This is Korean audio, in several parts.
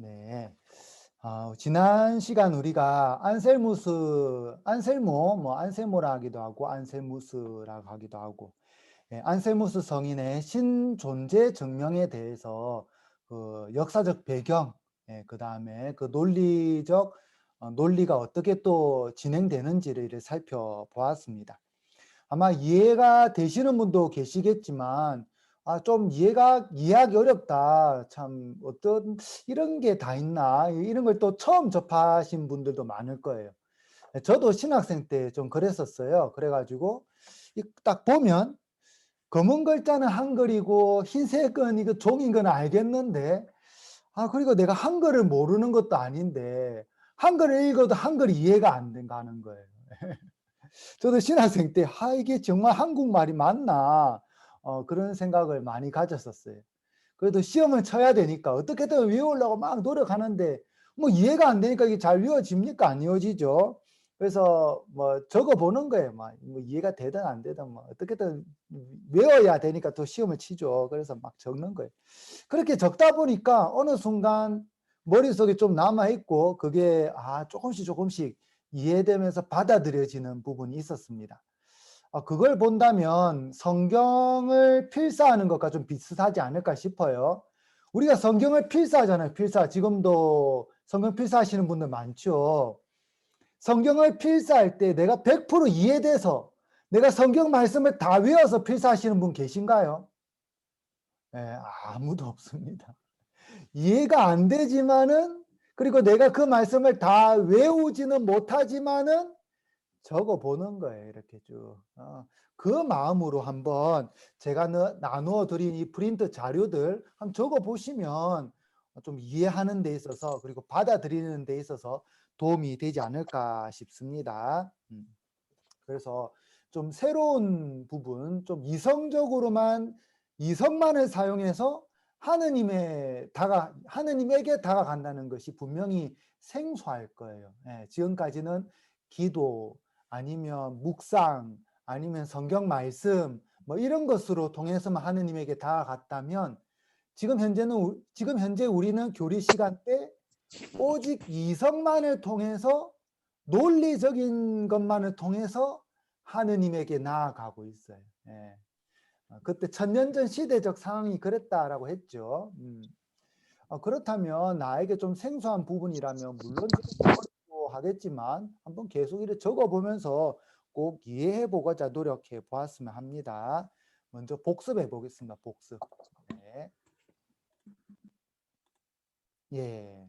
네. 지난 시간 우리가 안셀모, 뭐 안세모라 하기도 하고 안셀무스라고 하기도 하고, 안셀무스 성인의 신존재 증명에 대해서 그 역사적 배경, 그 다음에 그 논리가 어떻게 또 진행되는지를 살펴보았습니다. 아마 이해가 되시는 분도 계시겠지만, 좀 이해하기 어렵다. 참, 이런 게 다 있나. 이런 걸 또 처음 접하신 분들도 많을 거예요. 저도 신학생 때 좀 그랬었어요. 그래가지고, 딱 보면, 검은 글자는 한글이고, 흰색은 이거 종인 건 알겠는데, 그리고 내가 한글을 모르는 것도 아닌데, 한글을 읽어도 한글이 이해가 안 가는 거예요. 저도 신학생 때 이게 정말 한국말이 맞나 그런 생각을 많이 가졌었어요. 그래도 시험을 쳐야 되니까 어떻게든 외우려고 막 노력하는데 뭐 이해가 안 되니까 이게 잘 외워집니까? 안 외워지죠. 그래서 뭐 적어 보는 거예요. 뭐 이해가 되든 안 되든 뭐 어떻게든 외워야 되니까 또 시험을 치죠. 그래서 막 적는 거예요. 그렇게 적다 보니까 어느 순간 머릿속에 좀 남아 있고 그게 조금씩 이해되면서 받아들여지는 부분이 있었습니다. 그걸 본다면 성경을 필사하는 것과 좀 비슷하지 않을까 싶어요. 우리가 성경을 필사하잖아요. 지금도 성경 필사하시는 분들 많죠. 성경을 필사할 때 내가 100% 이해돼서 내가 성경 말씀을 다 외워서 필사하시는 분 계신가요? 아무도 없습니다. 이해가 안 되지만은, 그리고 내가 그 말씀을 다 외우지는 못하지만은 적어 보는 거예요. 이렇게 쭉. 그 마음으로 한번 제가 나누어 드린 이 프린트 자료들 한번 적어 보시면 좀 이해하는 데 있어서, 그리고 받아들이는 데 있어서 도움이 되지 않을까 싶습니다. 그래서 좀 새로운 부분, 좀 이성만을 사용해서 하느님에게 다가간다는 것이 분명히 생소할 거예요. 지금까지는 기도, 아니면 묵상, 아니면 성경 말씀, 뭐 이런 것으로 통해서만 하느님에게 다가갔다면, 지금 현재 우리는 교리 시간 때 오직 이성만을 통해서, 논리적인 것만을 통해서 하느님에게 나아가고 있어요. 그때 천년전 시대적 상황이 그랬다라고 했죠. 그렇다면 나에게 좀 생소한 부분이라면 물론 좀 어렵고 하겠지만 한번 계속 이렇게 적어보면서 꼭 이해해 보고자 노력해 보았으면 합니다. 먼저 복습해 보겠습니다. 복습. 네. 예.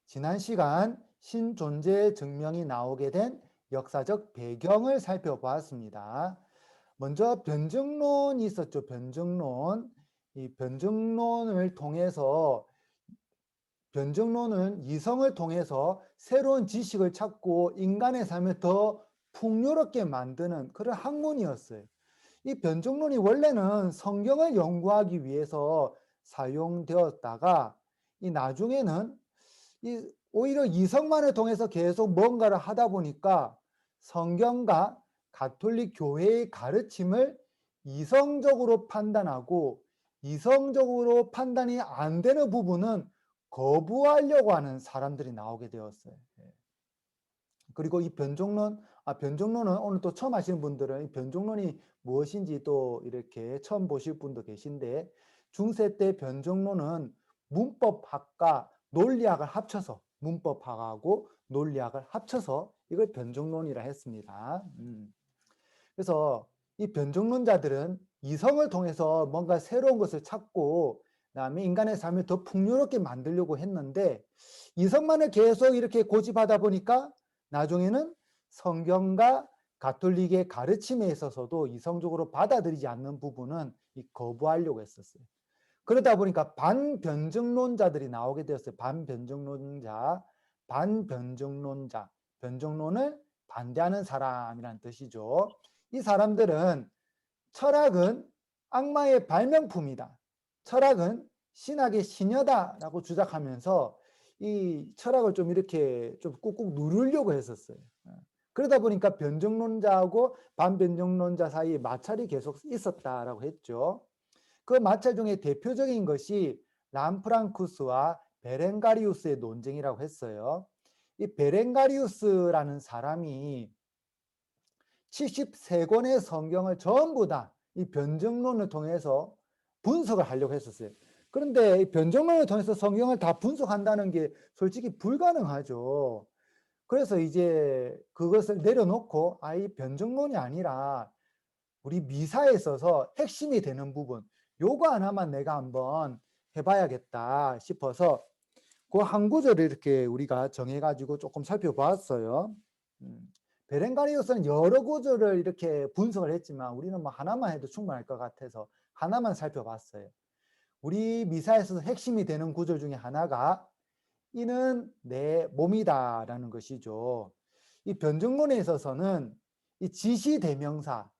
지난 시간 신존재 증명이 나오게 된 역사적 배경을 살펴보았습니다. 먼저 변증론이 있었죠. 변증론. 이 변증론은 이성을 통해서 새로운 지식을 찾고 인간의 삶을 더 풍요롭게 만드는 그런 학문이었어요. 이 변증론이 원래는 성경을 연구하기 위해서 사용되었다가 나중에는 오히려 이성만을 통해서 계속 뭔가를 하다 보니까 성경과 가톨릭 교회의 가르침을 이성적으로 판단하고, 이성적으로 판단이 안 되는 부분은 거부하려고 하는 사람들이 나오게 되었어요. 그리고 이 변종론은 오늘 또 처음 하시는 분들은 이 변종론이 무엇인지 또 이렇게 처음 보실 분도 계신데, 중세 때 변종론은 문법학과 논리학을 합쳐서, 문법학하고 논리학을 합쳐서 이걸 변종론이라 했습니다. 그래서 이 변종론자들은 이성을 통해서 뭔가 새로운 것을 찾고, 그다음에 인간의 삶을 더 풍요롭게 만들려고 했는데, 이성만을 계속 이렇게 고집하다 보니까 나중에는 성경과 가톨릭의 가르침에 있어서도 이성적으로 받아들이지 않는 부분은 거부하려고 했었어요. 그러다 보니까 반변증론자들이 나오게 되었어요. 반변증론자, 변증론을 반대하는 사람이란 뜻이죠. 이 사람들은 철학은 악마의 발명품이다, 철학은 신학의 시녀다라고 주장하면서 이 철학을 좀 이렇게 좀 꾹꾹 누르려고 했었어요. 그러다 보니까 변증론자하고 반변증론자 사이에 마찰이 계속 있었다라고 했죠. 그 마찰 중에 대표적인 것이 람프랑쿠스와 베렌가리우스의 논쟁이라고 했어요. 이 베렌가리우스라는 사람이 73권의 성경을 전부 다 이 변증론을 통해서 분석을 하려고 했었어요. 그런데 이 변증론을 통해서 성경을 다 분석한다는 게 솔직히 불가능하죠. 그래서 이제 그것을 내려놓고 이 변증론이 아니라 우리 미사에 있어서 핵심이 되는 부분, 요거 하나만 내가 한번 해봐야겠다 싶어서 그 한 구절을 이렇게 우리가 정해가지고 조금 살펴보았어요. 베렌가리우스는 여러 구절을 이렇게 분석을 했지만 우리는 뭐 하나만 해도 충분할 것 같아서 하나만 살펴봤어요. 우리 미사에서 핵심이 되는 구절 중에 하나가 이는 내 몸이다라는 것이죠. 이 변증론에 있어서는 이 지시대명사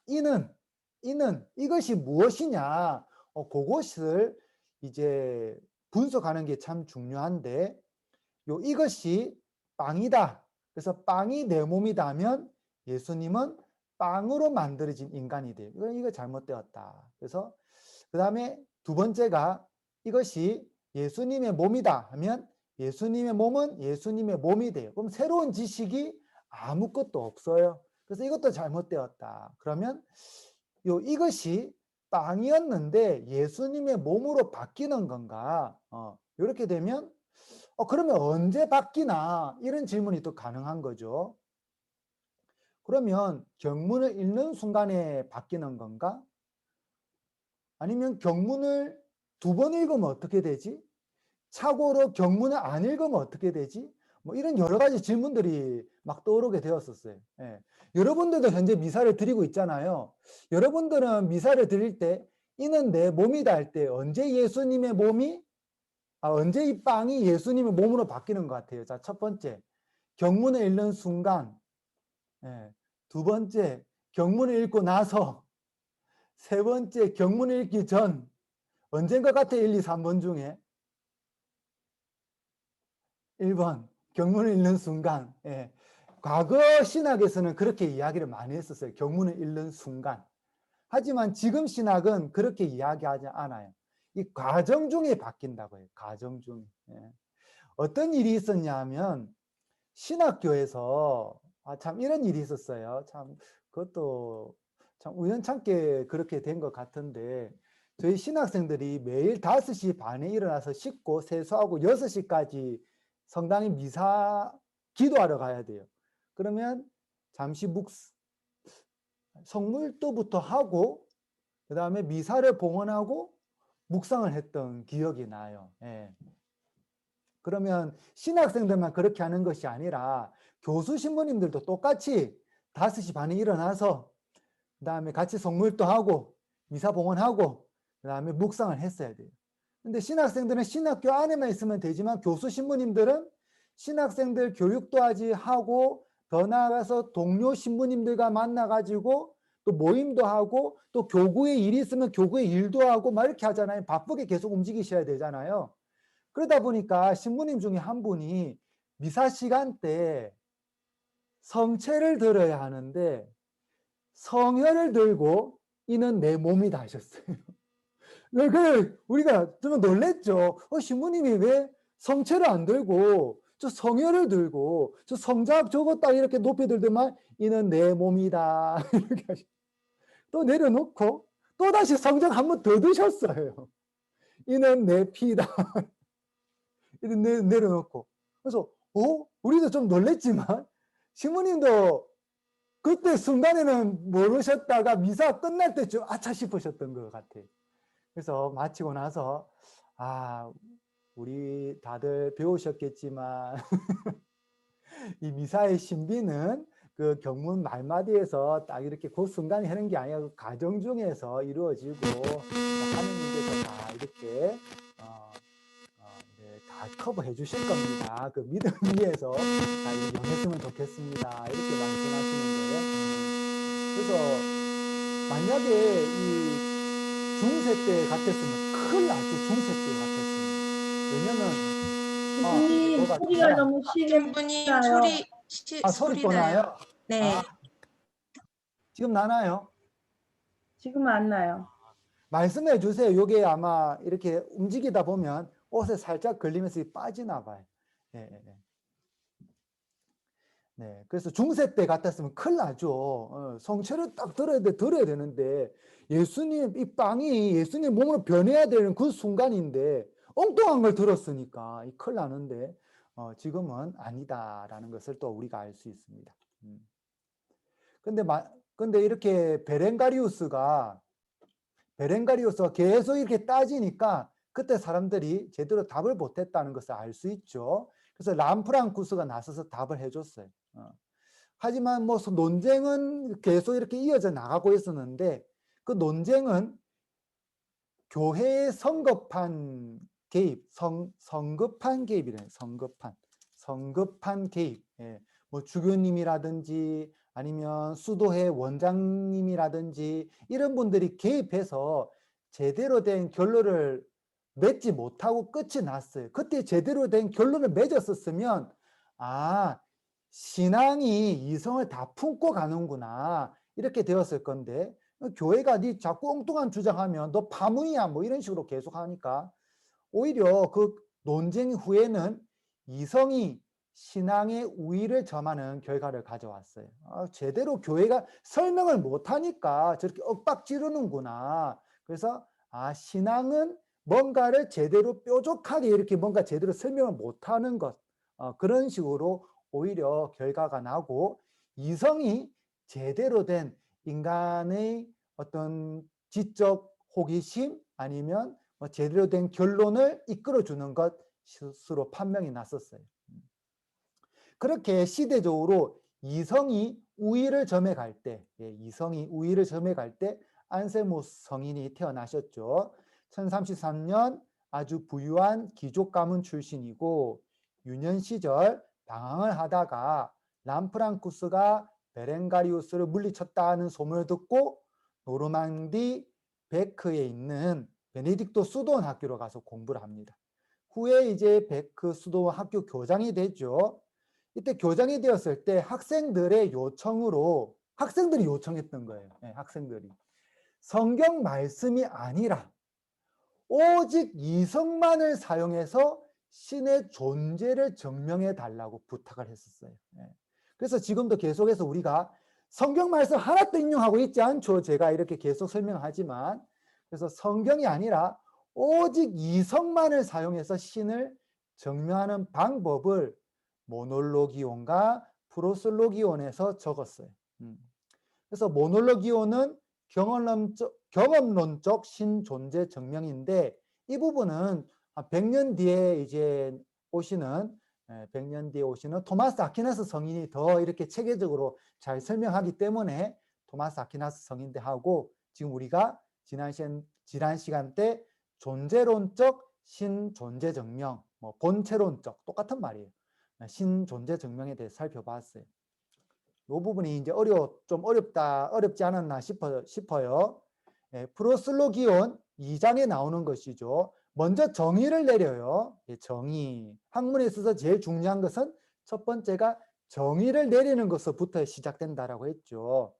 이는 이것이 무엇이냐 그것을 이제 분석하는 게 참 중요한데 이것이 빵이다. 그래서 빵이 내 몸이다 하면 예수님은 빵으로 만들어진 인간이 돼요. 이거 잘못되었다. 그래서 그 다음에 두 번째가 이것이 예수님의 몸이다 하면 예수님의 몸은 예수님의 몸이 돼요. 그럼 새로운 지식이 아무것도 없어요. 그래서 이것도 잘못되었다. 그러면 이것이 빵이었는데 예수님의 몸으로 바뀌는 건가? 이렇게 되면 그러면 언제 바뀌나? 이런 질문이 또 가능한 거죠. 그러면 경문을 읽는 순간에 바뀌는 건가? 아니면 경문을 2번 읽으면 어떻게 되지? 참고로 경문을 안 읽으면 어떻게 되지? 뭐 이런 여러 가지 질문들이 막 떠오르게 되었었어요. 예. 여러분들도 현재 미사를 드리고 있잖아요. 여러분들은 미사를 드릴 때 이는 내 몸이다 할 때 언제 예수님의 몸이 언제 이 빵이 예수님의 몸으로 바뀌는 것 같아요. 자, 첫 번째 경문을 읽는 순간, 예. 두 번째 경문을 읽고 나서, 세 번째 경문을 읽기 전. 언젠가 같아 1, 2, 3번 중에 1번 경문을 읽는 순간. 예. 과거 신학에서는 그렇게 이야기를 많이 했었어요. 경문을 읽는 순간. 하지만 지금 신학은 그렇게 이야기하지 않아요. 이 과정 중에 바뀐다고 해요. 과정 중에. 예. 어떤 일이 있었냐 하면 신학교에서 참 이런 일이 있었어요. 참 그것도 참 우연찮게 그렇게 된 것 같은데 저희 신학생들이 매일 5시 반에 일어나서 씻고 세수하고 6시까지 성당에 미사 기도하러 가야 돼요. 그러면 잠시 성물도부터 하고 그 다음에 미사를 봉헌하고 묵상을 했던 기억이 나요. 예. 그러면 신학생들만 그렇게 하는 것이 아니라 교수 신부님들도 똑같이 5시 반에 일어나서 그 다음에 같이 성물도 하고 미사 봉헌하고 그 다음에 묵상을 했어야 돼요. 근데 신학생들은 신학교 안에만 있으면 되지만 교수 신부님들은 신학생들 교육도 하고 더 나아가서 동료 신부님들과 만나가지고 또 모임도 하고 또 교구에 일이 있으면 교구에 일도 하고 막 이렇게 하잖아요. 바쁘게 계속 움직이셔야 되잖아요. 그러다 보니까 신부님 중에 한 분이 미사 시간 때 성체를 들어야 하는데 성혈을 들고 이는 내 몸이다 하셨어요. 우리가 좀 놀랬죠. 신부님이 왜 성체를 안 들고 저 성혈을 들고 저 성작 저거 딱 이렇게 높이 들더만 이는 내 몸이다 이렇게 하시고 또 내려놓고 또 다시 성작 한 번 더 드셨어요. 이는 내 피다. 이렇게 내려놓고. 그래서 우리도 좀 놀랬지만 신부님도 그때 순간에는 모르셨다가 미사 끝날 때쯤 아차 싶으셨던 것 같아요. 그래서 마치고 나서 우리 다들 배우셨겠지만 이 미사의 신비는 그 경문 말마디에서 딱 이렇게 그 순간에 하는 게 아니라 그 과정 중에서 이루어지고 하느님께서 다 이렇게 다 커버해 주실 겁니다. 그 믿음 위에서 다 이용했으면 좋겠습니다. 이렇게 말씀하시는 거예요. 그래서 만약에 이 중세 때 같았으면 큰일 났죠. 중세 때 같았으면. 왜냐면 신부님 소리가 너무 신부님 심해요. 소리 또 나요? 네. 지금 나나요? 지금 안 나요. 말씀해 주세요. 이게 아마 이렇게 움직이다 보면 옷에 살짝 걸리면서 빠지나 봐요. 예, 예, 예. 네, 그래서 중세 때 같았으면 큰일 나죠. 성체를 딱 들어야 되는데 예수님 이 빵이 예수님 몸으로 변해야 되는 그 순간인데 엉뚱한 걸 들었으니까 이 큰일 나는데 지금은 아니다라는 것을 또 우리가 알 수 있습니다. 근데 근데 이렇게 베렌가리우스가 계속 이렇게 따지니까 그때 사람들이 제대로 답을 못했다는 것을 알 수 있죠. 그래서 람프랑쿠스가 나서서 답을 해줬어요. 하지만 뭐 논쟁은 계속 이렇게 이어져 나가고 있었는데 그 논쟁은 교회의 성급한 개입, 성급한 개입이래요. 성급한 개입. 예. 뭐 주교님이라든지 아니면 수도회 원장님이라든지 이런 분들이 개입해서 제대로 된 결론을 맺지 못하고 끝이 났어요. 그때 제대로 된 결론을 맺었었으면 아, 신앙이 이성을 다 품고 가는구나 이렇게 되었을 건데 교회가 네 자꾸 엉뚱한 주장하면 너 파문이야 뭐 이런 식으로 계속 하니까 오히려 그 논쟁 후에는 이성이 신앙의 우위를 점하는 결과를 가져왔어요. 제대로 교회가 설명을 못하니까 저렇게 엇박 지르는구나. 그래서 신앙은 뭔가를 제대로 뾰족하게 이렇게 뭔가 제대로 설명을 못하는 것. 그런 식으로 오히려 결과가 나고 이성이 제대로 된 인간의 어떤 지적 호기심 아니면 제대로 된 결론을 이끌어주는 것으로 판명이 났었어요. 그렇게 시대적으로 이성이 우위를 점해 갈 때 안세무스 성인이 태어나셨죠. 1033년 아주 부유한 귀족 가문 출신이고 유년 시절 방황을 하다가 람프랑쿠스가 베렌가리우스를 물리쳤다는 소문을 듣고 노르망디 베크에 있는 베네딕토 수도원 학교로 가서 공부를 합니다. 후에 이제 베크 수도원 학교 교장이 되죠. 이때 교장이 되었을 때 학생들의 요청으로 학생들이 요청했던 거예요. 네, 학생들이 성경 말씀이 아니라 오직 이성만을 사용해서 신의 존재를 증명해 달라고 부탁을 했었어요. 네. 그래서 지금도 계속해서 우리가 성경 말씀 하나도 인용하고 있지 않죠. 제가 이렇게 계속 설명하지만 그래서 성경이 아니라 오직 이성만을 사용해서 신을 증명하는 방법을 모놀로기온과 프로슬로기온에서 적었어요. 그래서 모놀로기온은 경험론적 신존재 증명인데 이 부분은 100년 뒤에 이제 오시는 100년 뒤에 오시는 토마스 아퀴나스 성인이 더 이렇게 체계적으로 잘 설명하기 때문에 토마스 아퀴나스 성인대 하고 지금 우리가 지난 시간 때 존재론적 신존재 증명, 뭐 본체론적 똑같은 말이에요. 신존재 증명에 대해 살펴봤어요. 이 부분이 이제 좀 어렵지 않았나 싶어요. 프로슬로기온 2장에 나오는 것이죠. 먼저 정의를 내려요. 정의. 학문에 있어서 제일 중요한 것은 첫 번째가 정의를 내리는 것부터 시작된다라고 했죠.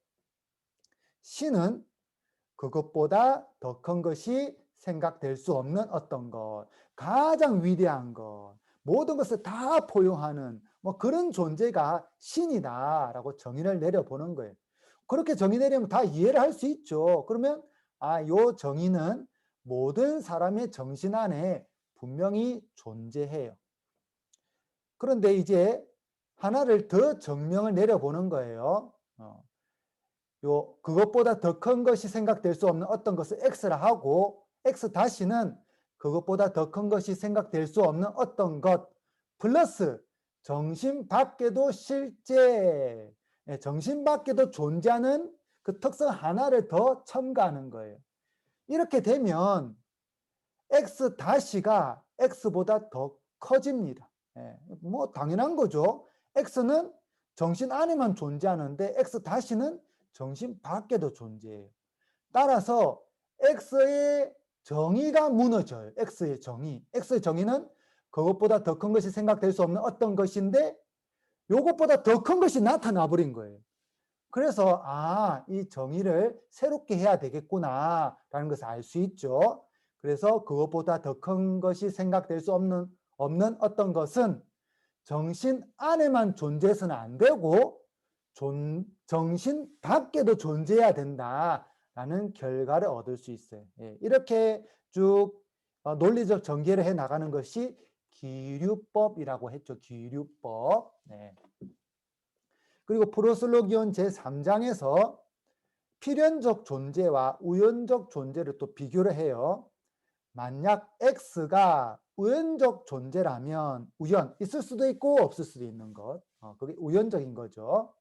신은 그것보다 더 큰 것이 생각될 수 없는 어떤 것, 가장 위대한 것, 모든 것을 다 포용하는 뭐 그런 존재가 신이다라고 정의를 내려보는 거예요. 그렇게 정의 내리면 다 이해를 할 수 있죠. 그러면 요 정의는 모든 사람의 정신 안에 분명히 존재해요. 그런데 이제 하나를 더 정명을 내려보는 거예요. 그것보다 더 큰 것이 생각될 수 없는 어떤 것을 X라 하고 X 다시는 그것보다 더 큰 것이 생각될 수 없는 어떤 것 플러스 정신 밖에도 실제 정신 밖에도 존재하는 그 특성 하나를 더 첨가하는 거예요. 이렇게 되면 X 다시가 X보다 더 커집니다. 뭐 당연한 거죠. X는 정신 안에만 존재하는데 X 다시는 정신 밖에도 존재해요. 따라서 X의 정의가 무너져요. X의 정의는 그것보다 더 큰 것이 생각될 수 없는 어떤 것인데 이것보다 더 큰 것이 나타나 버린 거예요. 그래서 이 정의를 새롭게 해야 되겠구나라는 것을 알 수 있죠. 그래서 그것보다 더 큰 것이 생각될 수 없는 어떤 것은 정신 안에만 존재해서는 안 되고 정신 밖에도 존재해야 된다라는 결과를 얻을 수 있어요. 예, 이렇게 쭉 논리적 전개를 해 나가는 것이 기류법이라고 했죠. 기류법. 네. 그리고 프로슬로기온 제3장에서 필연적 존재와 우연적 존재를 또 비교를 해요. 만약 X가 우연적 존재라면 우연, 있을 수도 있고 없을 수도 있는 것. 그게 우연적인 거죠.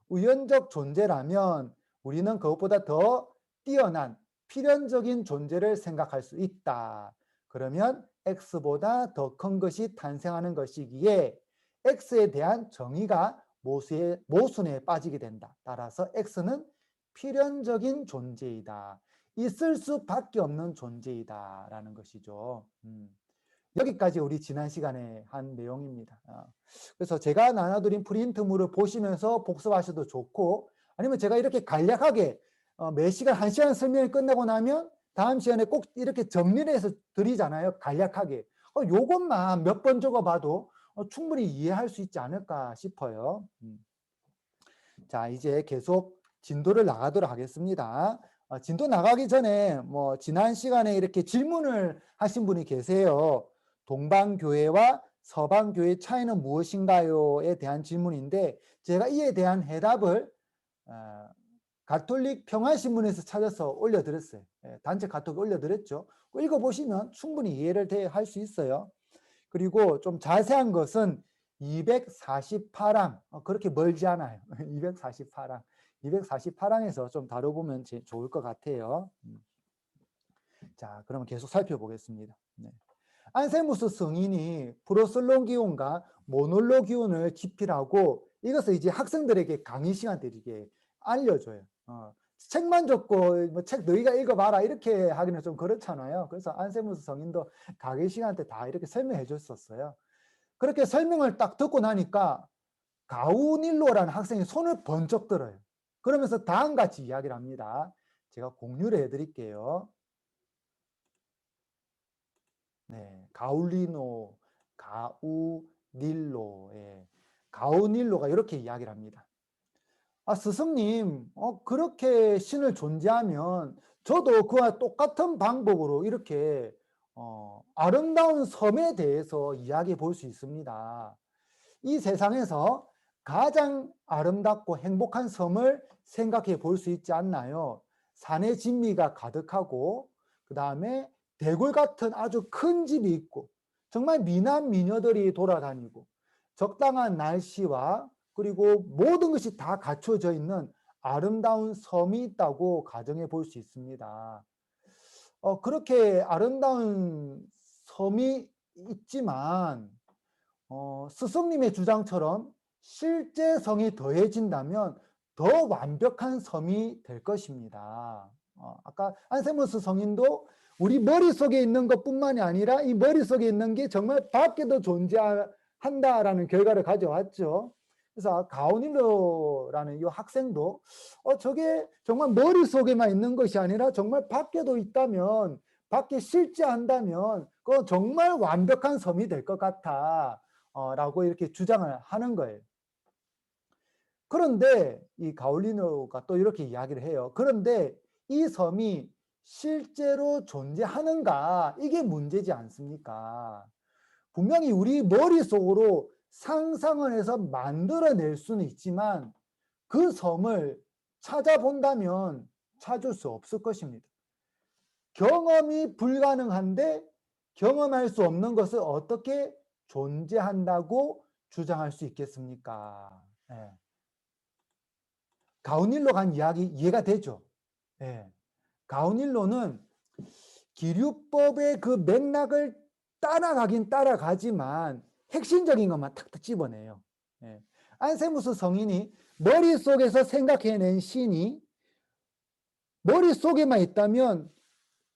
우연적 존재라면 우리는 그것보다 더 뛰어난 필연적인 존재를 생각할 수 있다. 그러면 X보다 더 큰 것이 탄생하는 것이기에 X에 대한 정의가 모순에 빠지게 된다. 따라서 X는 필연적인 존재이다. 있을 수밖에 없는 존재이다라는 것이죠. 여기까지 우리 지난 시간에 한 내용입니다. 그래서 제가 나눠드린 프린트물을 보시면서 복습하셔도 좋고, 아니면 제가 이렇게 간략하게 매 시간 1시간 설명이 끝나고 나면 다음 시간에 꼭 이렇게 정리를 해서 드리잖아요. 간략하게. 요것만 몇 번 적어봐도 충분히 이해할 수 있지 않을까 싶어요. 자, 이제 계속 진도를 나가도록 하겠습니다. 진도 나가기 전에 지난 시간에 이렇게 질문을 하신 분이 계세요. 동방교회와 서방교회의 차이는 무엇인가요?에 대한 질문인데 제가 이에 대한 해답을 가톨릭 평화신문에서 찾아서 올려드렸어요. 단체 카톡에 올려드렸죠. 읽어보시면 충분히 이해를 할 수 있어요. 그리고 좀 자세한 것은 248항, 그렇게 멀지 않아요. 248항. 248항에서 좀 다뤄보면 좋을 것 같아요. 자, 그러면 계속 살펴보겠습니다. 네. 안세무스 성인이 프로솔론 기운과 모놀로 기운을 기필하고 이것을 이제 학생들에게 강의 시간 때 이렇게 알려줘요. 책만 줬고 책 너희가 읽어봐라 이렇게 하기는 좀 그렇잖아요. 그래서 안세무스 성인도 강의 시간 때 다 이렇게 설명해 줬었어요. 그렇게 설명을 딱 듣고 나니까 가우닐로라는 학생이 손을 번쩍 들어요. 그러면서 다음같이 이야기를 합니다. 제가 공유를 해드릴게요. 네, 가우닐로, 예. 가우닐로가 이렇게 이야기를 합니다. 스승님, 그렇게 신을 존재하면 저도 그와 똑같은 방법으로 이렇게 아름다운 섬에 대해서 이야기해 볼 수 있습니다. 이 세상에서 가장 아름답고 행복한 섬을 생각해 볼 수 있지 않나요? 산의 진미가 가득하고 그 다음에 대굴 같은 아주 큰 집이 있고 정말 미남 미녀들이 돌아다니고 적당한 날씨와 그리고 모든 것이 다 갖춰져 있는 아름다운 섬이 있다고 가정해 볼 수 있습니다. 그렇게 아름다운 섬이 있지만 스승님의 주장처럼 실제 성이 더해진다면 더 완벽한 섬이 될 것입니다. 아까 안세무스 성인도 우리 머릿속에 있는 것뿐만이 아니라 이 머릿속에 있는 게 정말 밖에도 존재한다라는 결과를 가져왔죠. 그래서 가오닐로라는 이 학생도 저게 정말 머릿속에만 있는 것이 아니라 정말 밖에도 있다면 밖에 실제한다면 그건 정말 완벽한 섬이 될 것 같아 라고 이렇게 주장을 하는 거예요. 그런데 이 가올리노가 또 이렇게 이야기를 해요. 그런데 이 섬이 실제로 존재하는가 이게 문제지 않습니까? 분명히 우리 머릿속으로 상상을 해서 만들어낼 수는 있지만 그 섬을 찾아본다면 찾을 수 없을 것입니다. 경험이 불가능한데 경험할 수 없는 것을 어떻게 존재한다고 주장할 수 있겠습니까? 예. 가우닐로 간 이야기 이해가 되죠? 예. 가우닐로는 기류법의 그 맥락을 따라가긴 따라가지만 핵심적인 것만 탁탁 집어내요. 예. 안세무스 성인이 머릿속에서 생각해낸 신이 머릿속에만 있다면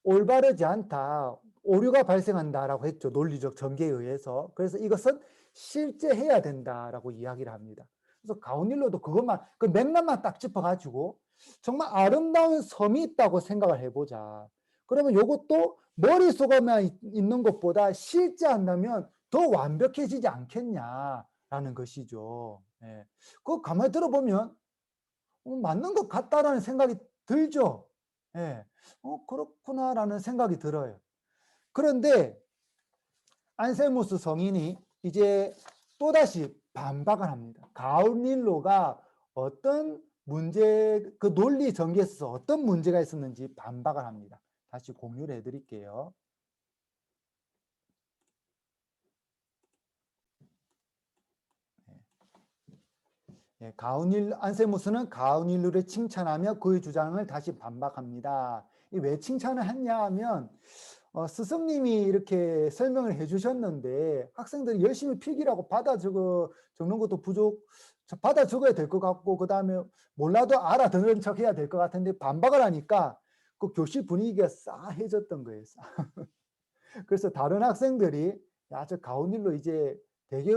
올바르지 않다. 오류가 발생한다라고 했죠. 논리적 전개에 의해서. 그래서 이것은 실제해야 된다라고 이야기를 합니다. 그래서 가오닐로도 그것만, 그 맥락만 딱 짚어가지고 정말 아름다운 섬이 있다고 생각을 해보자. 그러면 요것도 머릿속에만 있는 것보다 실제한다면 더 완벽해지지 않겠냐라는 것이죠. 예. 그거 가만히 들어보면 맞는 것 같다라는 생각이 들죠. 예. 그렇구나라는 생각이 들어요. 그런데 안셀무스 성인이 이제 또다시 반박을 합니다. 가운일로가 어떤 문제, 그 논리 전개에 있어서 어떤 문제가 있었는지 반박을 합니다. 다시 공유를 해드릴게요. 예, 안셀무스는 가운일로를 칭찬하며 그의 주장을 다시 반박합니다. 왜 칭찬을 했냐 하면 스승님이 이렇게 설명을 해주셨는데 학생들이 열심히 필기라고 받아 적는 것도 받아 적어야 될 것 같고 그 다음에 몰라도 알아듣는 척 해야 될 것 같은데 반박을 하니까 그 교실 분위기가 싸해졌던 거예요. 그래서 다른 학생들이 야, 저 가온일로 이제 되게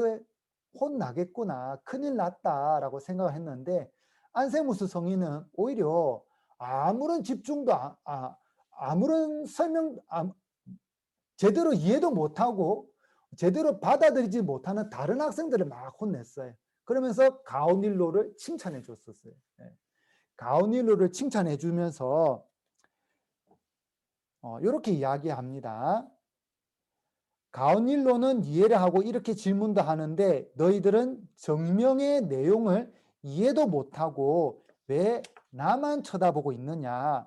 혼나겠구나, 큰일 났다라고 생각을 했는데 안세무스 성인은 오히려 아무런 집중도 아무런 제대로 이해도 못하고 제대로 받아들이지 못하는 다른 학생들을 막 혼냈어요. 그러면서 가온일로를 칭찬해 줬었어요. 가온일로를 칭찬해 주면서 이렇게 이야기합니다. 가온일로는 이해를 하고 이렇게 질문도 하는데 너희들은 정명의 내용을 이해도 못하고 왜 나만 쳐다보고 있느냐.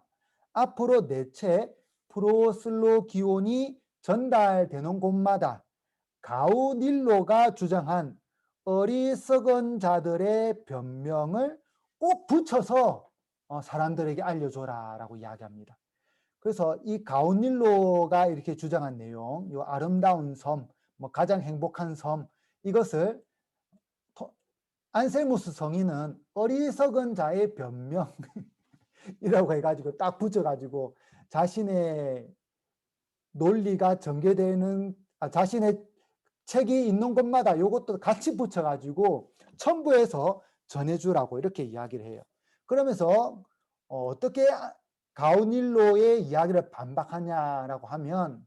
앞으로 내 책 프로슬로기온이 전달되는 곳마다 가우닐로가 주장한 어리석은 자들의 변명을 꼭 붙여서 사람들에게 알려줘라 라고 이야기합니다. 그래서 이 가우닐로가 이렇게 주장한 내용, 이 아름다운 섬, 가장 행복한 섬, 이것을 안셀무스 성인은 어리석은 자의 변명이라고 해가지고 딱 붙여가지고 자신의 논리가 전개되는, 자신의 책이 있는 곳마다 이것도 같이 붙여가지고 첨부해서 전해주라고 이렇게 이야기를 해요. 그러면서 어떻게 가우닐로의 이야기를 반박하냐라고 하면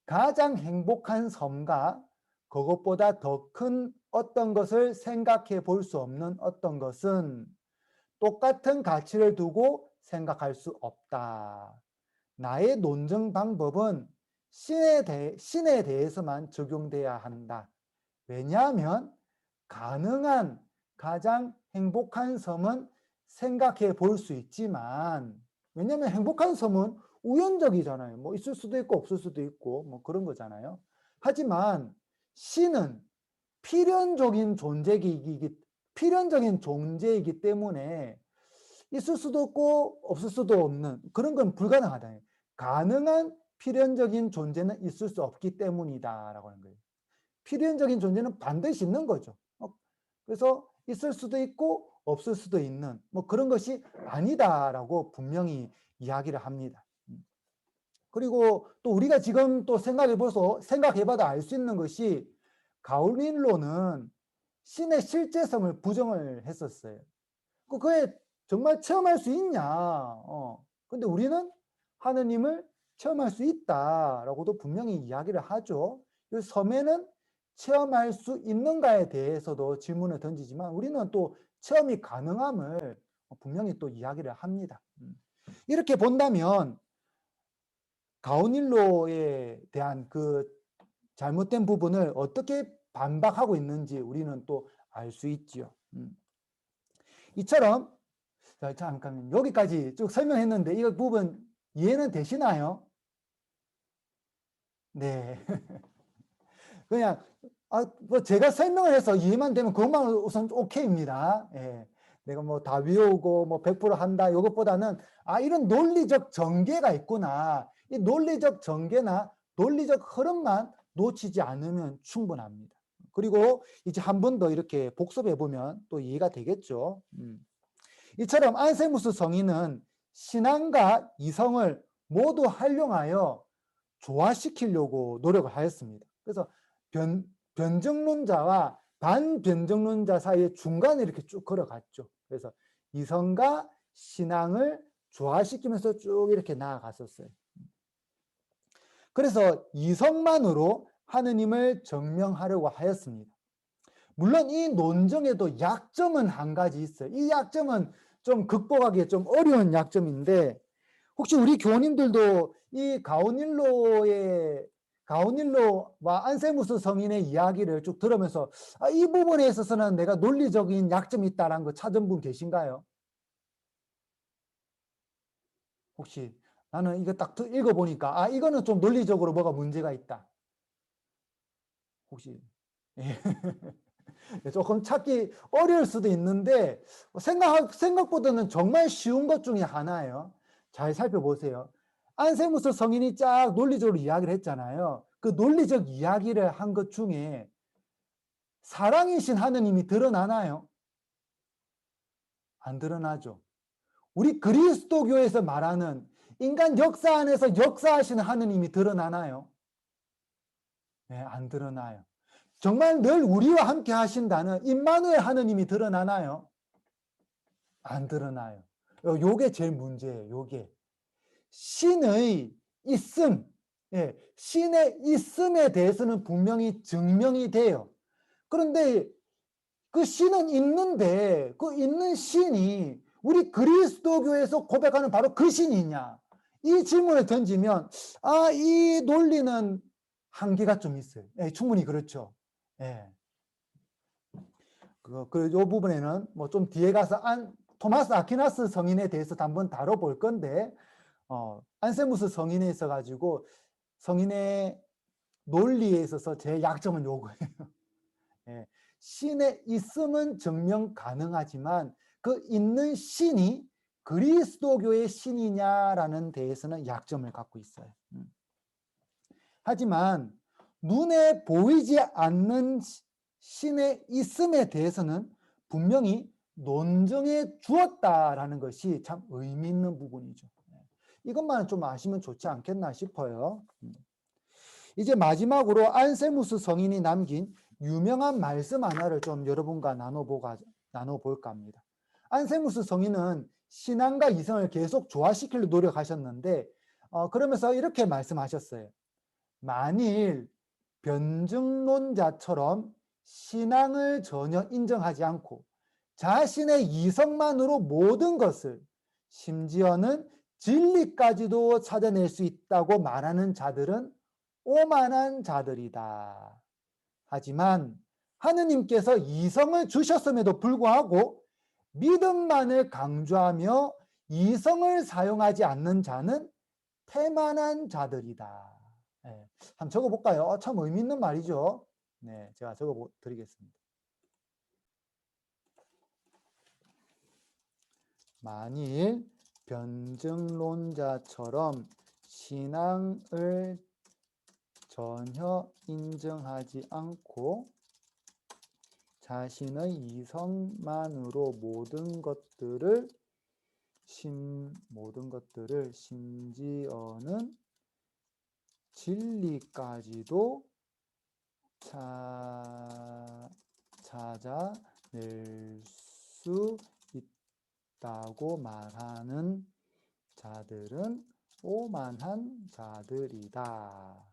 가장 행복한 섬과 그것보다 더 큰 어떤 것을 생각해 볼 수 없는 어떤 것은 똑같은 가치를 두고 생각할 수 없다. 나의 논증 방법은 신에 대해서만 적용돼야 한다. 왜냐하면 가능한 가장 행복한 섬은 생각해 볼 수 있지만 왜냐하면 행복한 섬은 우연적이잖아요. 뭐 있을 수도 있고 없을 수도 있고 뭐 그런 거잖아요. 하지만 신은 필연적인 존재이기 때문에 있을 수도 없고 없을 수도 없는 그런 건 불가능하다. 가능한 필연적인 존재는 있을 수 없기 때문이다라고 하는 거예요. 필연적인 존재는 반드시 있는 거죠. 그래서 있을 수도 있고 없을 수도 있는 뭐 그런 것이 아니다라고 분명히 이야기를 합니다. 그리고 또 우리가 지금 또 생각해봐도 알 수 있는 것이 가울린로는 신의 실제성을 부정을 했었어요. 그게 정말 체험할 수 있냐? 근데 우리는 하느님을 체험할 수 있다라고도 분명히 이야기를 하죠. 이 섬에는 체험할 수 있는가에 대해서도 질문을 던지지만 우리는 또 체험이 가능함을 분명히 또 이야기를 합니다. 이렇게 본다면 가오닐로에 대한 그 잘못된 부분을 어떻게 반박하고 있는지 우리는 또 알 수 있지요. 이처럼 잠깐 여기까지 쭉 설명했는데 이 부분 이해는 되시나요? 네. 그냥 뭐 제가 설명을 해서 이해만 되면 그것만 우선 오케이입니다. 예. 내가 뭐 다 외우고 뭐 100% 한다 이것보다는 이런 논리적 전개가 있구나. 이 논리적 전개나 논리적 흐름만 놓치지 않으면 충분합니다. 그리고 이제 한 번 더 이렇게 복습해 보면 또 이해가 되겠죠. 이처럼 안세무스 성인은 신앙과 이성을 모두 활용하여 조화시키려고 노력을 하였습니다. 그래서 변정론자와 반변정론자 사이에 중간에 이렇게 쭉 걸어갔죠. 그래서 이성과 신앙을 조화시키면서 쭉 이렇게 나아갔었어요. 그래서 이성만으로 하느님을 증명하려고 하였습니다. 물론 이 논증에도 약점은 한 가지 있어요. 이 약점은 좀 극복하기 좀 어려운 약점인데, 혹시 우리 교우님들도 이 가오닐로와 안세무스 성인의 이야기를 쭉 들으면서 이 부분에 있어서는 내가 논리적인 약점이 있다는 거 찾은 분 계신가요? 혹시 나는 이거 딱 읽어보니까 이거는 좀 논리적으로 뭐가 문제가 있다. 혹시 예. 조금 찾기 어려울 수도 있는데 생각보다는 정말 쉬운 것 중에 하나예요. 잘 살펴보세요. 안세무스 성인이 쫙 논리적으로 이야기를 했잖아요. 그 논리적 이야기를 한 것 중에 사랑이신 하느님이 드러나나요? 안 드러나죠. 우리 그리스도교에서 말하는 인간 역사 안에서 역사하시는 하느님이 드러나나요? 네, 안 드러나요. 정말 늘 우리와 함께 하신다는 임마누엘 하느님이 드러나나요? 안 드러나요. 요게 제일 문제예요. 요게. 신의 있음, 신의 있음에 대해서는 분명히 증명이 돼요. 그런데 그 신은 있는데 그 있는 신이 우리 그리스도교에서 고백하는 바로 그 신이냐? 이 질문을 던지면 이 논리는 한계가 좀 있어요. 충분히 그렇죠. 예. 요 부분에는 뭐 좀 뒤에 가서 토마스 아퀴나스 성인에 대해서 한번 다뤄볼 건데, 안세무스 성인에 있어가지고 성인의 논리에 있어서 제 약점은 요거예요. 예. 신의 있음은 증명 가능하지만 그 있는 신이 그리스도교의 신이냐라는 데에서는 약점을 갖고 있어요. 하지만 눈에 보이지 않는 신의 있음에 대해서는 분명히 논증해 주었다라는 것이 참 의미 있는 부분이죠. 이것만 좀 아시면 좋지 않겠나 싶어요. 이제 마지막으로 안세무스 성인이 남긴 유명한 말씀 하나를 좀 여러분과 나눠볼까 합니다. 안세무스 성인은 신앙과 이성을 계속 조화시키려 노력하셨는데, 그러면서 이렇게 말씀하셨어요. 만일 변증론자처럼 신앙을 전혀 인정하지 않고 자신의 이성만으로 모든 것을, 심지어는 진리까지도 찾아낼 수 있다고 말하는 자들은 오만한 자들이다. 하지만 하느님께서 이성을 주셨음에도 불구하고 믿음만을 강조하며 이성을 사용하지 않는 자는 태만한 자들이다. 네, 한번 적어볼까요? 참 의미 있는 말이죠. 네, 제가 적어드리겠습니다. 만일 변증론자처럼 신앙을 전혀 인정하지 않고 자신의 이성만으로 모든 것들을 심지어는 진리까지도 찾아낼 수 있다고 말하는 자들은 오만한 자들이다.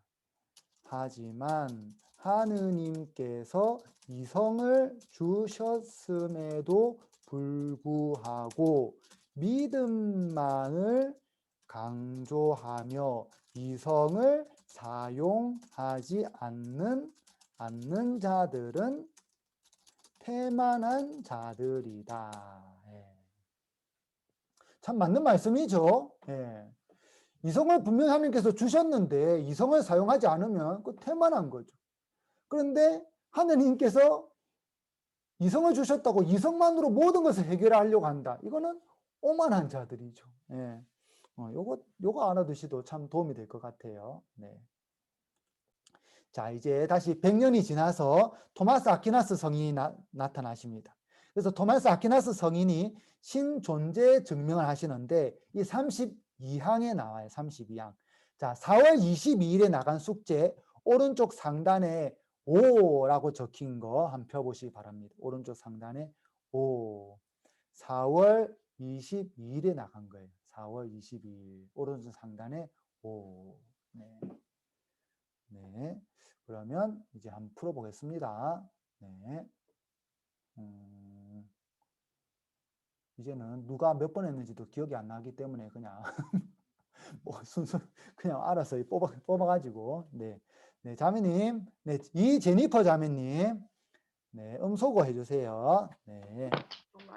하지만 하느님께서 이성을 주셨음에도 불구하고 믿음만을 강조하며 이성을 사용하지 않는 자들은 태만한 자들이다. 참 맞는 말씀이죠. 이성을 분명히 하나님께서 주셨는데 이성을 사용하지 않으면 그 태만한 거죠. 그런데 하느님께서 이성을 주셨다고 이성만으로 모든 것을 해결하려고 한다. 이거는 오만한 자들이죠. 요거 알아두시도 참 도움이 될 것 같아요. 네. 자, 이제 다시 100년이 지나서 토마스 아퀴나스 성인이 나타나십니다. 그래서 토마스 아퀴나스 성인이 신존재 증명을 하시는데 이 32항에 나와요. 32항. 자, 4월 22일에 나간 숙제 오른쪽 상단에 5라고 적힌 거 한번 펴보시기 바랍니다. 오른쪽 상단에 5. 4월 22일에 나간 거예요. 4월 22일 오른쪽 상단에 5. 네. 네. 그러면 이제 한번 풀어보겠습니다. 네. 이제는 누가 몇 번 했는지도 기억이 안 나기 때문에 그냥 뭐 순서 그냥 알아서 뽑아가지고 네, 네 자매님, 네 이제니퍼 자매님, 네 음소거 해주세요. 네,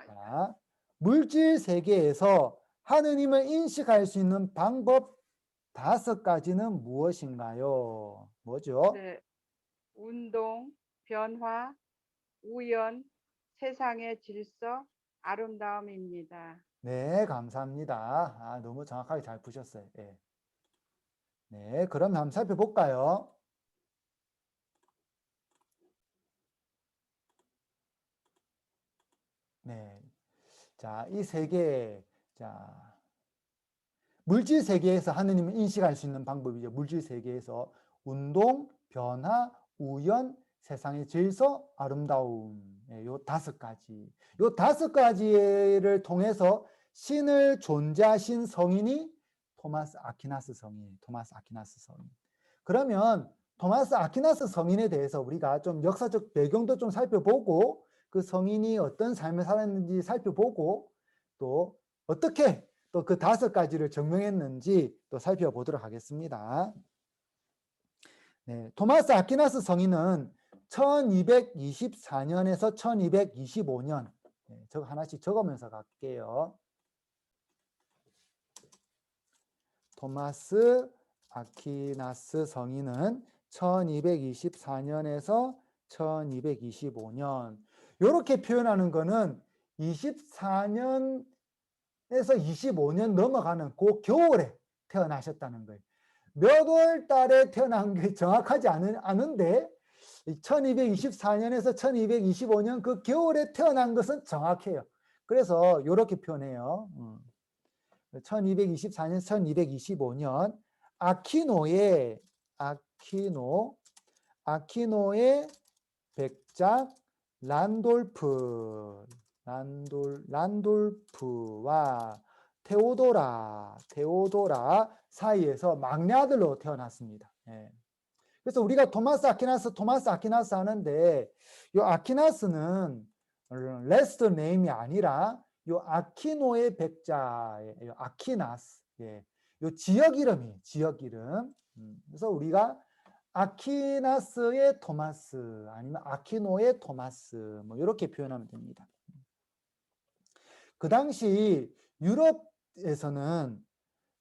자 물질 세계에서 하느님을 인식할 수 있는 방법 5가지는 무엇인가요? 뭐죠? 네, 운동, 변화, 우연, 세상의 질서, 아름다움입니다. 네, 감사합니다. 아, 너무 정확하게 잘 푸셨어요. 네, 네 그럼 한번 살펴볼까요? 네, 자, 이 세 개, 자, 물질 세계에서 하느님을 인식할 수 있는 방법이죠. 물질 세계에서 운동, 변화, 우연, 세상의 질서, 아름다움. 요 5가지. 요 5가지를 통해서 신을 존재하신 성인이 토마스 아퀴나스 성인. 토마스 아퀴나스 성인. 그러면 토마스 아퀴나스 성인에 대해서 우리가 좀 역사적 배경도 좀 살펴보고 그 성인이 어떤 삶을 살았는지 살펴보고 또 어떻게 또 그 5가지를 증명했는지 또 살펴보도록 하겠습니다. 네, 토마스 아퀴나스 성인은 1224년에서 1225년 네, 저거 하나씩 적으면서 갈게요. 토마스 아퀴나스 성인은 1224년에서 1225년 이렇게 표현하는 거는 24년 에서 25년 넘어가는 그 겨울에 태어나셨다는 거예요. 몇 월 달에 태어난 게 정확하지 않은데 1224년에서 1225년 그 겨울에 태어난 것은 정확해요. 그래서 이렇게 표현해요. 1224년, 1225년 아키노의 백작 란돌프와 테오도라 사이에서 막내 아들로 태어났습니다. 예. 그래서 우리가 토마스 아퀴나스 하는데 이 아퀴나스는 레스트 네임이 아니라 이 아키노의 백자예요. 아퀴나스. 예. 이 지역 이름이에요. 지역 이름. 그래서 우리가 아퀴나스의 토마스 아니면 아키노의 토마스 뭐 이렇게 표현하면 됩니다. 그 당시 유럽에서는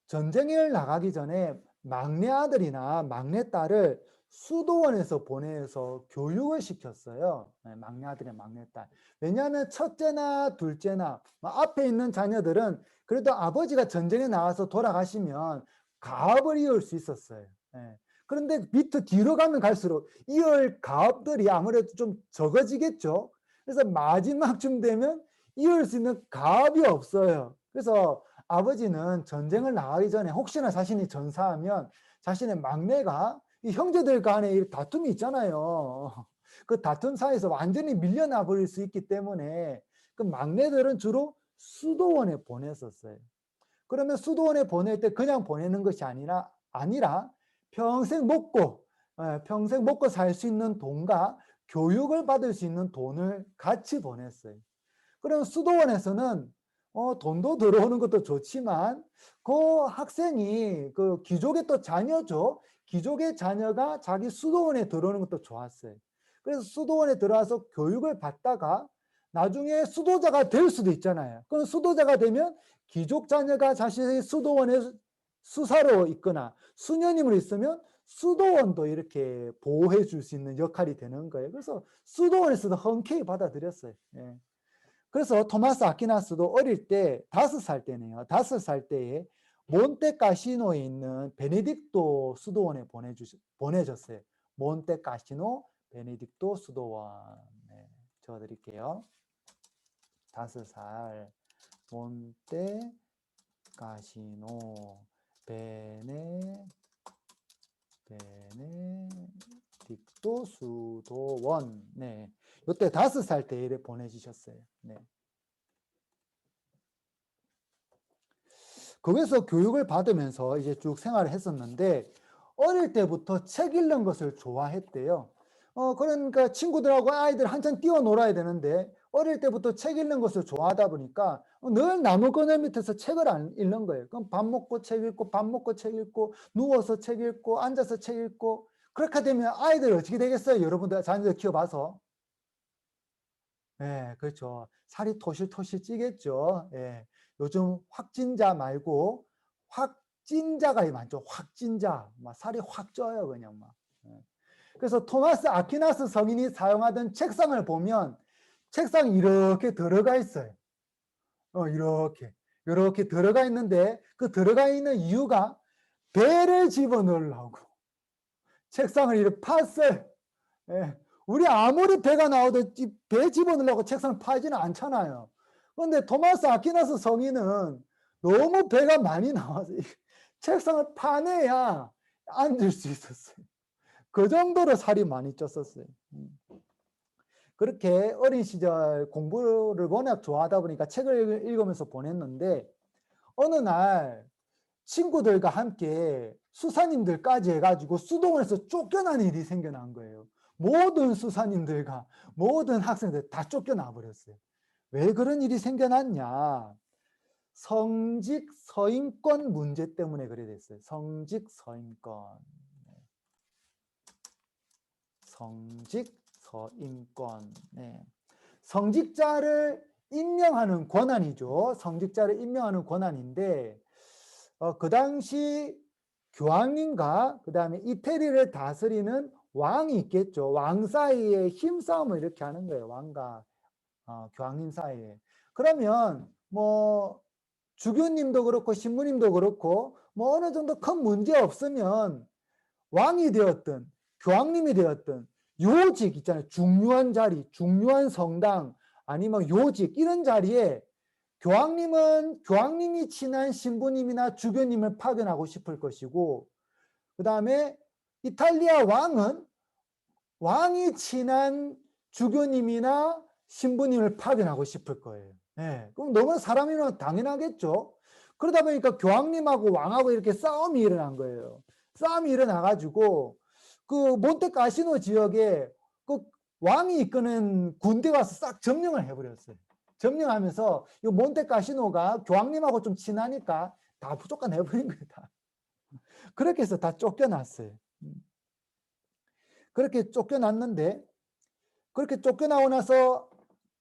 전쟁을 나가기 전에 막내 아들이나 막내 딸을 수도원에서 보내서 교육을 시켰어요. 막내 아들이나 막내 딸. 왜냐하면 첫째나 둘째나 앞에 있는 자녀들은 그래도 아버지가 전쟁에 나와서 돌아가시면 가업을 이을 수 있었어요. 그런데 밑에 뒤로 가면 갈수록 이을 가업들이 아무래도 좀 적어지겠죠. 그래서 마지막쯤 되면 이을 수 있는 가업이 없어요. 그래서 아버지는 전쟁을 나가기 전에 혹시나 자신이 전사하면 자신의 막내가 이 형제들 간에 다툼이 있잖아요. 그 다툼 사이에서 완전히 밀려나 버릴 수 있기 때문에 그 막내들은 주로 수도원에 보냈었어요. 그러면 수도원에 보낼 때 그냥 보내는 것이 아니라 평생 먹고 살 수 있는 돈과 교육을 받을 수 있는 돈을 같이 보냈어요. 그럼 수도원에서는 돈도 들어오는 것도 좋지만 그 학생이 그 귀족의 또 자녀죠. 귀족의 자녀가 자기 수도원에 들어오는 것도 좋았어요. 그래서 수도원에 들어와서 교육을 받다가 나중에 수도자가 될 수도 있잖아요. 그럼 수도자가 되면 귀족 자녀가 자신의 수도원에 수사로 있거나 수녀님으로 있으면 수도원도 이렇게 보호해 줄 수 있는 역할이 되는 거예요. 그래서 수도원에서도 흔쾌히 받아들였어요. 예. 그래서 토마스 아퀴나스도 어릴 때 5살 때네요. 5살 때에 몬테카시노에 있는 베네딕토 수도원에 보내줬어요. 몬테카시노 베네딕토 수도원. 네, 적어드릴게요. 5살 몬테카시노 베네딕토 수도원. 네, 이때 5살 때에 보내주셨어요. 네. 거기서 교육을 받으면서 이제 쭉 생활을 했었는데 어릴 때부터 책 읽는 것을 좋아했대요. 그러니까 친구들하고 아이들 한참 뛰어놀아야 되는데 어릴 때부터 책 읽는 것을 좋아하다 보니까 늘 나무 그늘 밑에서 책을 안 읽는 거예요. 그럼 밥 먹고 책 읽고 밥 먹고 책 읽고 누워서 책 읽고 앉아서 책 읽고 그렇게 되면 아이들 어떻게 되겠어요? 여러분들 자녀들 키워봐서. 예, 그렇죠. 살이 토실토실 찌겠죠. 예. 요즘 확진자 말고 확진자가 많죠. 확진자. 막 살이 확 쪄요, 그냥 막. 예. 그래서 토마스 아퀴나스 성인이 사용하던 책상을 보면 책상이 이렇게 들어가 있어요. 이렇게 들어가 있는데 그 들어가 있는 이유가 배를 집어넣으려고 책상을 이렇게 팠어요. 예. 우리 아무리 배가 나와도 배 집어넣으려고 책상을 파지는 않잖아요. 그런데 토마스 아퀴나스 성인은 너무 배가 많이 나와서 책상을 파내야 앉을 수 있었어요. 그 정도로 살이 많이 쪘었어요. 그렇게 어린 시절 공부를 워낙 좋아하다 보니까 책을 읽으면서 보냈는데 어느 날 친구들과 함께 수사님들까지 해가지고 수동원에서 쫓겨나는 일이 생겨난 거예요. 모든 수사님들과 모든 학생들 다 쫓겨나 버렸어요. 왜 그런 일이 생겨났냐? 성직 서인권 문제 때문에 그래 됐어요. 성직 서인권. 성직 서인권. 네. 성직자를 임명하는 권한이죠. 성직자를 임명하는 권한인데 그 당시 교황님과 그 다음에 이태리를 다스리는 왕이 있겠죠. 왕 사이에 힘싸움을 이렇게 하는 거예요. 왕과 교황님 사이에. 그러면 뭐 주교님도 그렇고 신부님도 그렇고 뭐 어느 정도 큰 문제 없으면 왕이 되었든 교황님이 되었든 요직 있잖아요. 중요한 자리, 중요한 성당 아니면 요직 이런 자리에 교황님은 교황님이 친한 신부님이나 주교님을 파견하고 싶을 것이고 그 다음에 이탈리아 왕은 왕이 친한 주교님이나 신부님을 파견하고 싶을 거예요. 네. 그럼 너무 사람이면 당연하겠죠. 그러다 보니까 교황님하고 왕하고 이렇게 싸움이 일어난 거예요. 싸움이 일어나가지고 그 몬테카시노 지역에 그 왕이 이끄는 군대가 와서 싹 점령을 해버렸어요. 점령하면서 이 몬테카시노가 교황님하고 좀 친하니까 다 쫓아내버린 거예요. 다. 그렇게 해서 다 쫓겨났어요. 그렇게 쫓겨났는데 그렇게 쫓겨나고 나서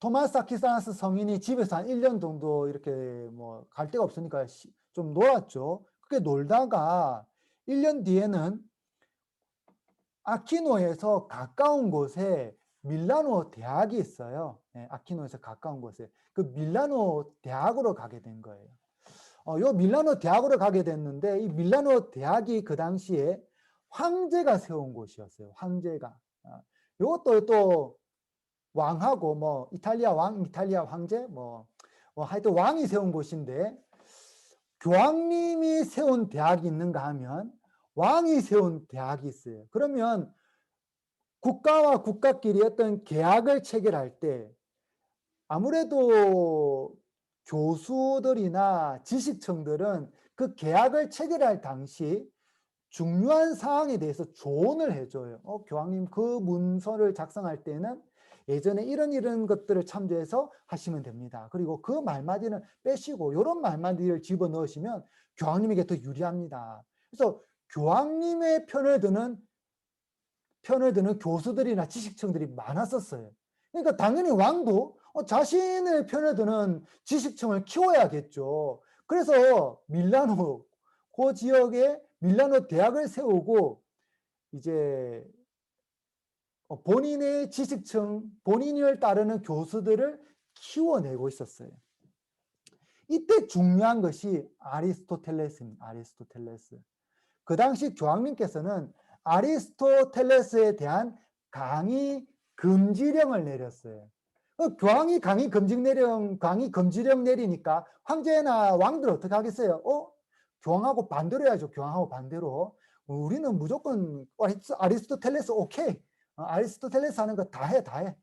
토마스 아퀴나스 성인이 집에서 한 1년 정도 이렇게 뭐 갈 데가 없으니까 좀 놀았죠. 그렇게 놀다가 1년 뒤에는 아키노에서 가까운 곳에 밀라노 대학이 있어요. 네, 아키노에서 가까운 곳에 그 밀라노 대학으로 가게 된 거예요. 요 밀라노 대학으로 가게 됐는데 이 밀라노 대학이 그 당시에 황제가 세운 곳이었어요. 황제가. 요것도 또 왕하고 뭐 이탈리아 왕, 이탈리아 황제 뭐 하여튼 왕이 세운 곳인데 교황님이 세운 대학이 있는가 하면 왕이 세운 대학이 있어요. 그러면 국가와 국가끼리 어떤 계약을 체결할 때 아무래도 교수들이나 지식층들은 그 계약을 체결할 당시 중요한 사항에 대해서 조언을 해줘요. 교황님 그 문서를 작성할 때는 예전에 이런 것들을 참조해서 하시면 됩니다. 그리고 그 말마디는 빼시고 이런 말마디를 집어넣으시면 교황님에게 더 유리합니다. 그래서 교황님의 편을 드는 교수들이나 지식층들이 많았었어요. 그러니까 당연히 왕도 자신의 편을 드는 지식층을 키워야겠죠. 그래서 밀라노 그 지역에 밀라노 대학을 세우고 이제 본인의 지식층, 본인을 따르는 교수들을 키워내고 있었어요. 이때 중요한 것이 아리스토텔레스입니다. 아리스토텔레스. 그 당시 교황님께서는 아리스토텔레스에 대한 강의 금지령을 내렸어요. 교황이 강의 금지령 내리니까 황제나 왕들 어떻게 하겠어요? 교황하고 반대로 해야죠. 교황하고 반대로. 우리는 무조건 아리스토텔레스 오케이. 아리스토텔레스 하는 거 다 해.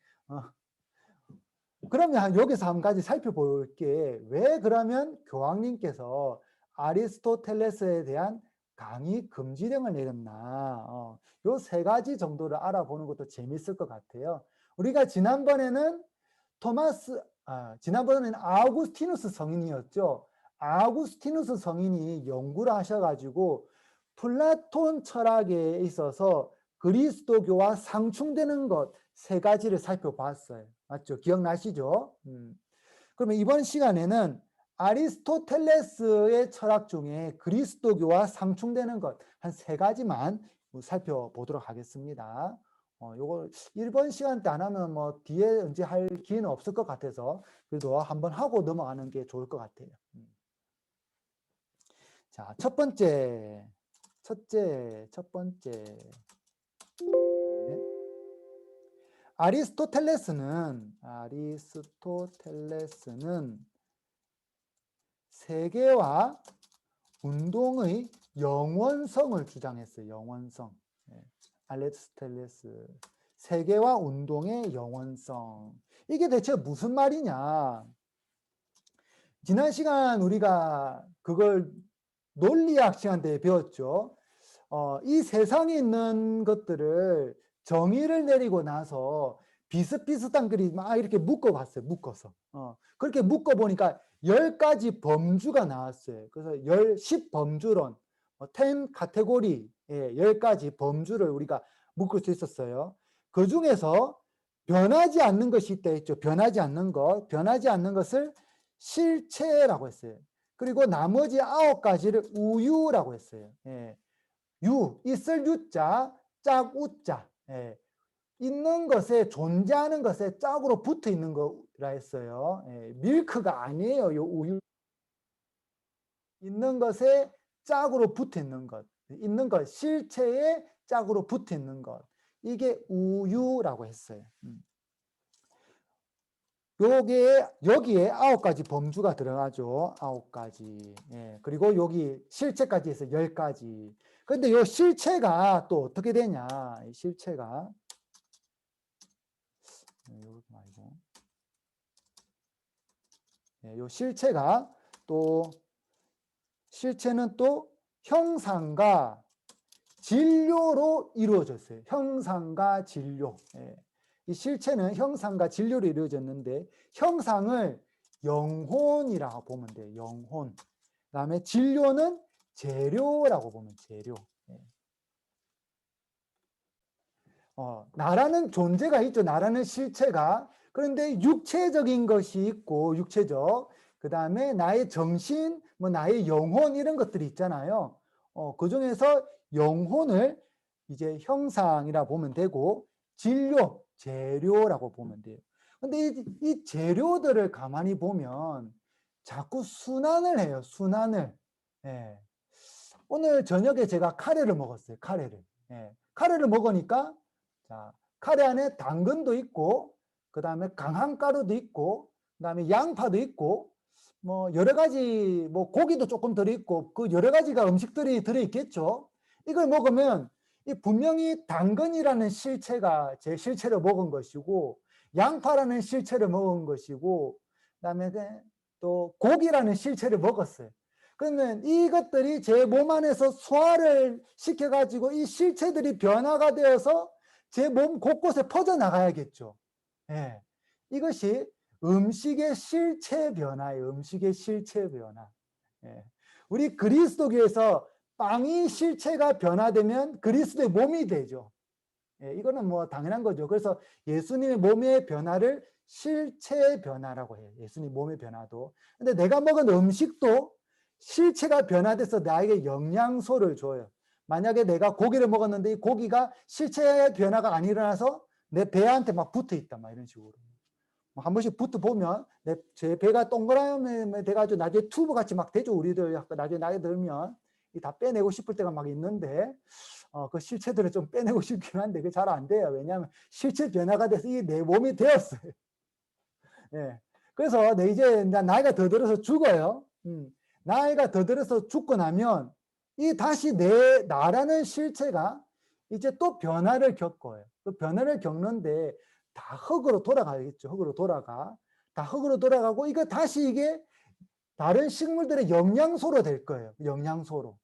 그러면 여기서 한 가지 살펴볼 게 왜 그러면 교황님께서 아리스토텔레스에 대한 강의 금지령을 내렸나? 요 세 가지 정도를 알아보는 것도 재밌을 것 같아요. 우리가 지난번에는 지난번에는 아우구스티누스 성인이었죠. 아우구스티누스 성인이 연구를 하셔가지고 플라톤 철학에 있어서 그리스도교와 상충되는 것 세 가지를 살펴봤어요. 맞죠? 기억나시죠? 그러면 이번 시간에는 아리스토텔레스의 철학 중에 그리스도교와 상충되는 것 한 세 가지만 살펴보도록 하겠습니다. 요거 1번 시간 때 안 하면 뭐 뒤에 언제 할 기회는 없을 것 같아서 그래도 한번 하고 넘어가는 게 좋을 것 같아요. 자, 첫 번째. 네. 아리스토텔레스는 세계와 운동의 영원성을 주장했어요. 영원성. 아리스토텔레스. 세계와 운동의 영원성. 이게 대체 무슨 말이냐? 지난 시간 우리가 그걸 논리학 시간 때 배웠죠. 이 세상에 있는 것들을 정의를 내리고 나서 비슷비슷한 글이 막 이렇게 묶어봤어요. 묶어서. 그렇게 묶어보니까 10가지 범주가 나왔어요. 그래서 10범주론, 10 카테고리, 10가지 범주를 우리가 묶을 수 있었어요. 그 중에서 변하지 않는 것이 있다 했죠. 변하지 않는 것. 변하지 않는 것을 실체라고 했어요. 그리고 나머지 9가지를 우유라고 했어요. 있을 유자, 짝 우자. 있는 것에, 존재하는 것에 짝으로 붙어 있는 거라 했어요. 밀크가 아니에요, 요 우유. 있는 것에 짝으로 붙어 있는 것. 있는 것, 실체에 짝으로 붙어 있는 것. 이게 우유라고 했어요. 여기에 9가지 범주가 들어가죠. 9가지. 그리고 여기 실체까지 해서 10가지. 근데 이 실체가 또 어떻게 되냐? 이 실체가 여기 말고. 이 실체는 또 형상과 진료로 이루어졌어요. 형상과 진료. 이 실체는 형상과 진료로 이루어졌는데 형상을 영혼이라고 보면 돼요. 영혼. 그다음에 진료는 재료라고 보면 재료. 나라는 존재가 있죠. 나라는 실체가. 그런데 육체적인 것이 있고 육체적. 그다음에 나의 정신, 뭐 나의 영혼 이런 것들이 있잖아요. 그 중에서 영혼을 이제 형상이라 보면 되고 진료, 재료라고 보면 돼요. 근데 이 재료들을 가만히 보면 자꾸 순환을 해요. 순환을. 오늘 저녁에 제가 카레를 먹었어요. 카레를 먹으니까 자, 카레 안에 당근도 있고 그다음에 강황가루도 있고 그다음에 양파도 있고 뭐 여러 가지 뭐 고기도 조금 들어 있고 그 여러 가지가 음식들이 들어 있겠죠. 이걸 먹으면 이 분명히 당근이라는 실체가 제 실체를 먹은 것이고 양파라는 실체를 먹은 것이고 그다음에 또 고기라는 실체를 먹었어요. 그러면 이것들이 제 몸 안에서 소화를 시켜가지고 이 실체들이 변화가 되어서 제 몸 곳곳에 퍼져나가야겠죠. 이것이 음식의 실체 변화예요. 음식의 실체 변화. 우리 그리스도교에서 빵이 실체가 변화되면 그리스도의 몸이 되죠. 이거는 뭐 당연한 거죠. 그래서 예수님의 몸의 변화를 실체 변화라고 해요. 예수님 몸의 변화도. 근데 내가 먹은 음식도 실체가 변화돼서 나에게 영양소를 줘요. 만약에 내가 고기를 먹었는데 이 고기가 실체의 변화가 안 일어나서 내 배한테 막 붙어 있다. 막 이런 식으로. 한 번씩 붙어 보면 제 배가 동그라미 돼가지고 나중에 튜브 같이 막 되죠. 우리들 나중에 나이 들면 다 빼내고 싶을 때가 막 있는데 그 실체들을 좀 빼내고 싶긴 한데 그게 잘 안 돼요. 왜냐하면 실체 변화가 돼서 이게 내 몸이 되었어요. 그래서 이제 나이가 더 들어서 죽어요. 나이가 더 들어서 죽고 나면 이 다시 나라는 실체가 이제 또 변화를 겪어요. 그 변화를 겪는데 다 흙으로 돌아가겠죠. 흙으로 돌아가. 다 흙으로 돌아가고 이거 다시 이게 다른 식물들의 영양소로 될 거예요. 영양소로.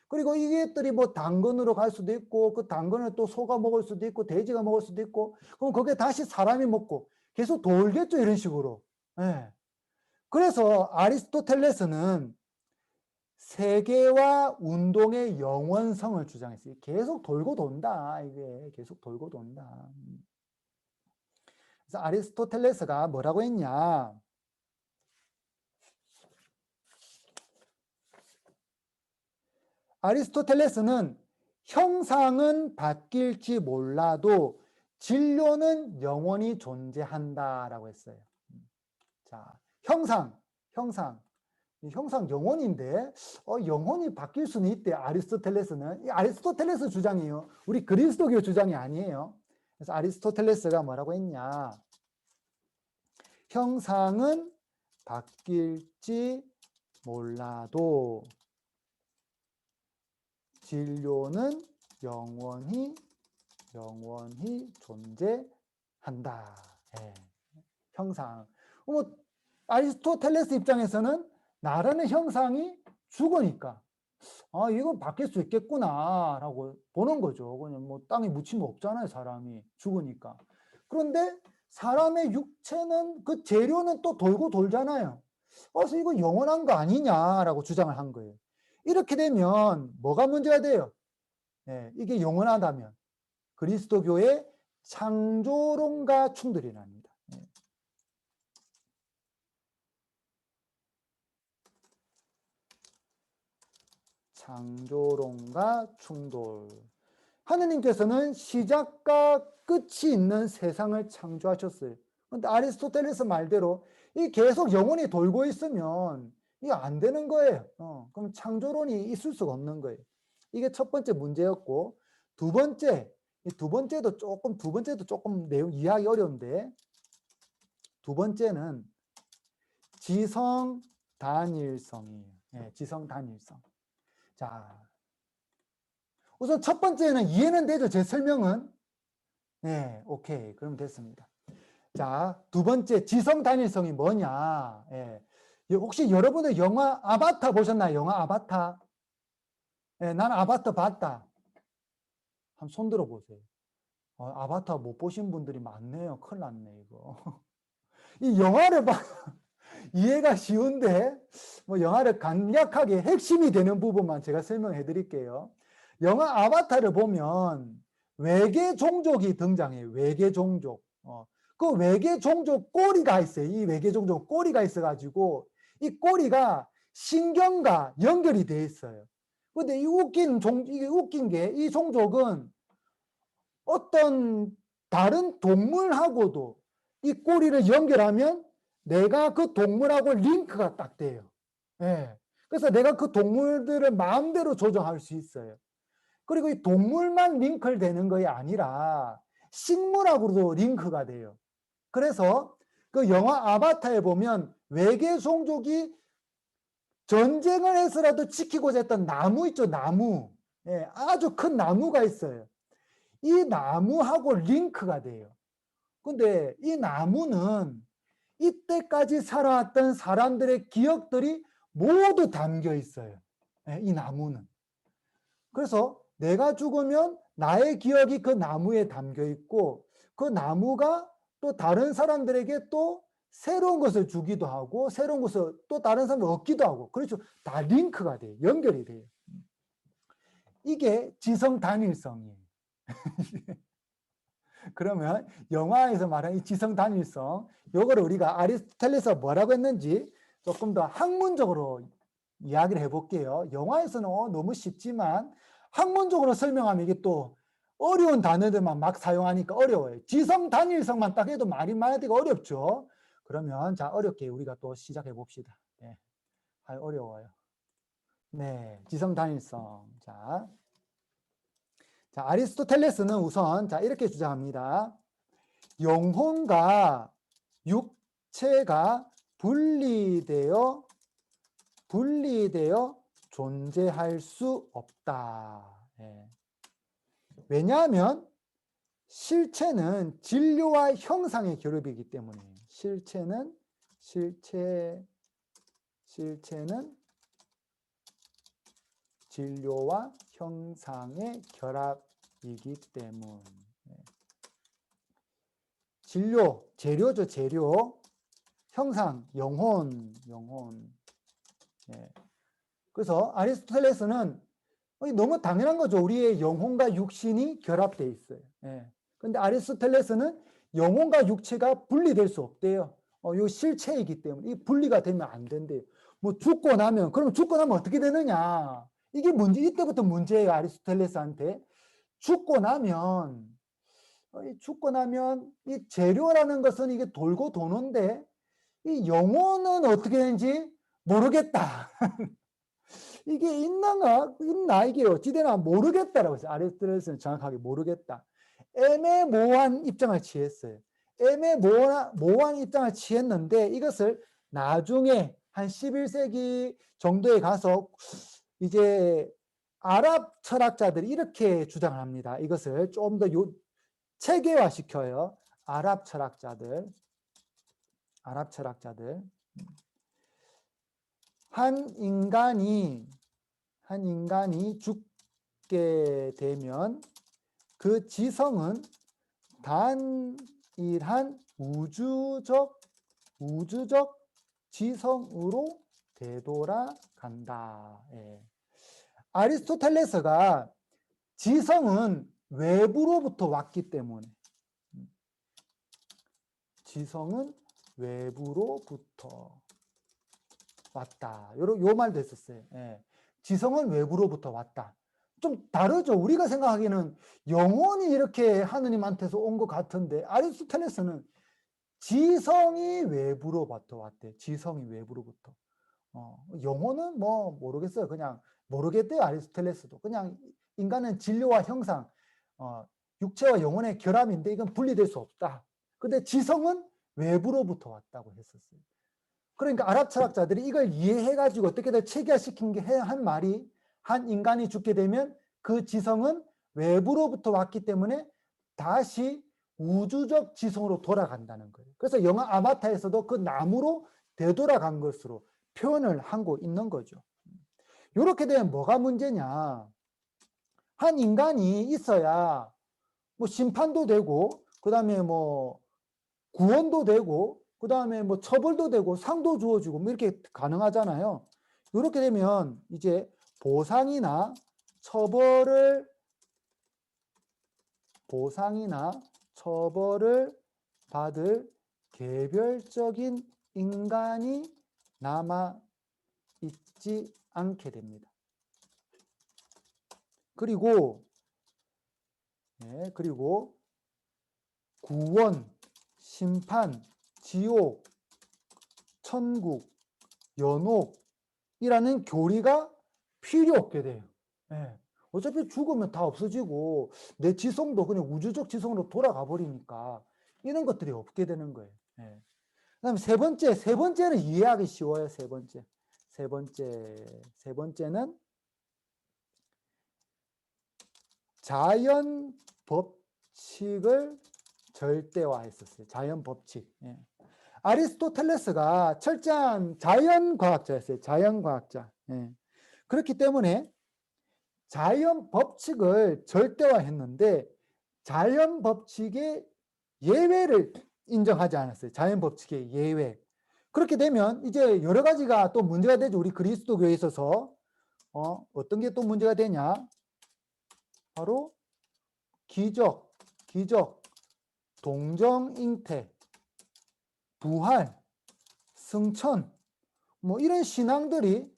그리고 이것들이 뭐 당근으로 갈 수도 있고 그 당근을 또 소가 먹을 수도 있고 돼지가 먹을 수도 있고 그럼 그게 다시 사람이 먹고 계속 돌겠죠, 이런 식으로. 예. 그래서 아리스토텔레스는 세계와 운동의 영원성을 주장했어요. 계속 돌고 돈다. 이게 계속 돌고 돈다. 그래서 아리스토텔레스가 뭐라고 했냐? 아리스토텔레스는 형상은 바뀔지 몰라도 진료는 영원히 존재한다라고 했어요. 자, 형상. 이 형상 영혼인데 영혼이 바뀔 수는 있대. 아리스토텔레스는. 이 아리스토텔레스 주장이에요. 우리 그리스도교 주장이 아니에요. 그래서 아리스토텔레스가 뭐라고 했냐? 형상은 바뀔지 몰라도 진료는 영원히 존재한다. 예. 형상. 뭐 아리스토텔레스 입장에서는 나라는 형상이 죽으니까 이건 바뀔 수 있겠구나라고 보는 거죠. 그냥 뭐 땅에 묻힌 거 없잖아요, 사람이 죽으니까. 그런데 사람의 육체는 그 재료는 또 돌고 돌잖아요. 그래서 이거 영원한 거 아니냐라고 주장을 한 거예요. 이렇게 되면 뭐가 문제가 돼요? 네, 이게 영원하다면 그리스도교의 창조론과 충돌이 납니다. 네. 창조론과 충돌. 하느님께서는 시작과 끝이 있는 세상을 창조하셨어요. 그런데 아리스토텔레스 말대로 이 계속 영원히 돌고 있으면 이게 안 되는 거예요. 그럼 창조론이 있을 수가 없는 거예요. 이게 첫 번째 문제였고, 두 번째도 조금 내용 이해하기 어려운데, 두 번째는 지성 단일성이에요. 네, 지성 단일성. 자, 우선 첫 번째는 이해는 되죠? 제 설명은. 네, 오케이. 그럼 됐습니다. 자, 두 번째, 지성 단일성이 뭐냐? 예. 혹시 여러분들 영화 아바타 보셨나요? 영화 아바타? 예, 난 아바타 봤다. 한번 손 들어 보세요. 아바타 못 보신 분들이 많네요. 큰일 났네, 이거. 이 영화를 봐, 이해가 쉬운데, 뭐 영화를 간략하게 핵심이 되는 부분만 제가 설명해 드릴게요. 영화 아바타를 보면 외계 종족이 등장해요. 외계 종족. 그 외계 종족 꼬리가 있어요. 이 외계 종족 꼬리가 있어가지고 이 꼬리가 신경과 연결이 돼 있어요. 근데 이게 웃긴 게 이 종족은 어떤 다른 동물하고도 이 꼬리를 연결하면 내가 그 동물하고 링크가 딱 돼요. 예. 그래서 내가 그 동물들을 마음대로 조정할 수 있어요. 그리고 이 동물만 링크를 되는 것이 아니라 식물하고도 링크가 돼요. 그래서 그 영화 아바타에 보면 외계 종족이 전쟁을 해서라도 지키고자 했던 나무 있죠, 나무. 예, 아주 큰 나무가 있어요. 이 나무하고 링크가 돼요. 근데 이 나무는 이때까지 살아왔던 사람들의 기억들이 모두 담겨 있어요. 예, 이 나무는. 그래서 내가 죽으면 나의 기억이 그 나무에 담겨 있고 그 나무가 또 다른 사람들에게 또 새로운 것을 주기도 하고 새로운 것을 또 다른 사람을 얻기도 하고 그렇죠. 다 링크가 돼요. 연결이 돼요. 이게 지성 단일성이에요. 그러면 영화에서 말하는 이 지성 단일성 요거를 우리가 아리스토텔레스가 뭐라고 했는지 조금 더 학문적으로 이야기를 해볼게요. 영화에서는 너무 쉽지만 학문적으로 설명하면 이게 또 어려운 단어들만 막 사용하니까 어려워요. 지성 단일성만 딱 해도 말이 많아지기 어렵죠. 그러면 자 어렵게 우리가 또 시작해 봅시다. 네. 어려워요. 네, 지성 단일성. 자, 아리스토텔레스는 우선 자 이렇게 주장합니다. 영혼과 육체가 분리되어 존재할 수 없다. 예. 왜냐하면 실체는 진료와 형상의 결합이기 때문이에요. 실체는 진료와 형상의 결합이기 때문. 진료, 재료죠, 재료. 형상, 영혼. 예. 그래서 아리스토텔레스는 너무 당연한 거죠. 우리의 영혼과 육신이 결합되어 있어요. 예. 근데 아리스토텔레스는 영혼과 육체가 분리될 수 없대요. 이 실체이기 때문에 이 분리가 되면 안 된대요. 뭐 그럼 죽고 나면 어떻게 되느냐? 이게 이때부터 문제예요. 아리스토텔레스한테. 죽고 나면 이 재료라는 것은 이게 돌고 도는데 이 영혼은 어떻게 되는지 모르겠다. 이게 있나 이게 어찌되나 모르겠다라고 했어요. 아리스토텔레스는 정확하게 모르겠다. 애매모호한 입장을 취했어요. 애매모호한 입장을 취했는데 이것을 나중에 한 11세기 정도에 가서 이제 아랍 철학자들이 이렇게 주장을 합니다. 이것을 좀 더 체계화시켜요. 아랍 철학자들. 한 인간이 죽게 되면 그 지성은 단일한 우주적 지성으로 되돌아간다. 예. 아리스토텔레스가 지성은 외부로부터 왔기 때문에 지성은 외부로부터 왔다. 요 말도 했었어요. 예. 지성은 외부로부터 왔다. 좀 다르죠. 우리가 생각하기에는 영혼이 이렇게 하느님한테서 온 것 같은데 아리스토텔레스는 지성이 외부로부터 왔대. 지성이 외부로부터. 영혼은 뭐 모르겠어요. 그냥 모르겠대요. 아리스토텔레스도. 그냥 인간은 진료와 형상, 육체와 영혼의 결합인데 이건 분리될 수 없다. 근데 지성은 외부로부터 왔다고 했었어요. 그러니까 아랍 철학자들이 이걸 이해해가지고 어떻게든 체계화시킨 게 한 말이 한 인간이 죽게 되면 그 지성은 외부로부터 왔기 때문에 다시 우주적 지성으로 돌아간다는 거예요. 그래서 영화 아바타에서도 그 나무로 되돌아간 것으로 표현을 하고 있는 거죠. 이렇게 되면 뭐가 문제냐? 한 인간이 있어야 뭐 심판도 되고, 그 다음에 뭐 구원도 되고, 그 다음에 뭐 처벌도 되고, 상도 주어지고, 뭐 이렇게 가능하잖아요. 이렇게 되면 이제 보상이나 처벌을 받을 개별적인 인간이 남아 있지 않게 됩니다. 그리고 구원, 심판, 지옥, 천국, 연옥이라는 교리가 필요 없게 돼요. 예. 어차피 죽으면 다 없어지고 내 지성도 그냥 우주적 지성으로 돌아가 버리니까 이런 것들이 없게 되는 거예요. 예. 그다음에 세 번째는 이해하기 쉬워요. 세 번째는 자연 법칙을 절대화했었어요. 자연 법칙. 예. 아리스토텔레스가 철저한 자연과학자였어요. 자연과학자. 예. 그렇기 때문에 자연 법칙을 절대화했는데 자연 법칙의 예외를 인정하지 않았어요. 자연 법칙의 예외. 그렇게 되면 이제 여러 가지가 또 문제가 되죠. 우리 그리스도교에 있어서 어떤 게 또 문제가 되냐? 바로 기적, 동정잉태, 부활, 승천, 뭐 이런 신앙들이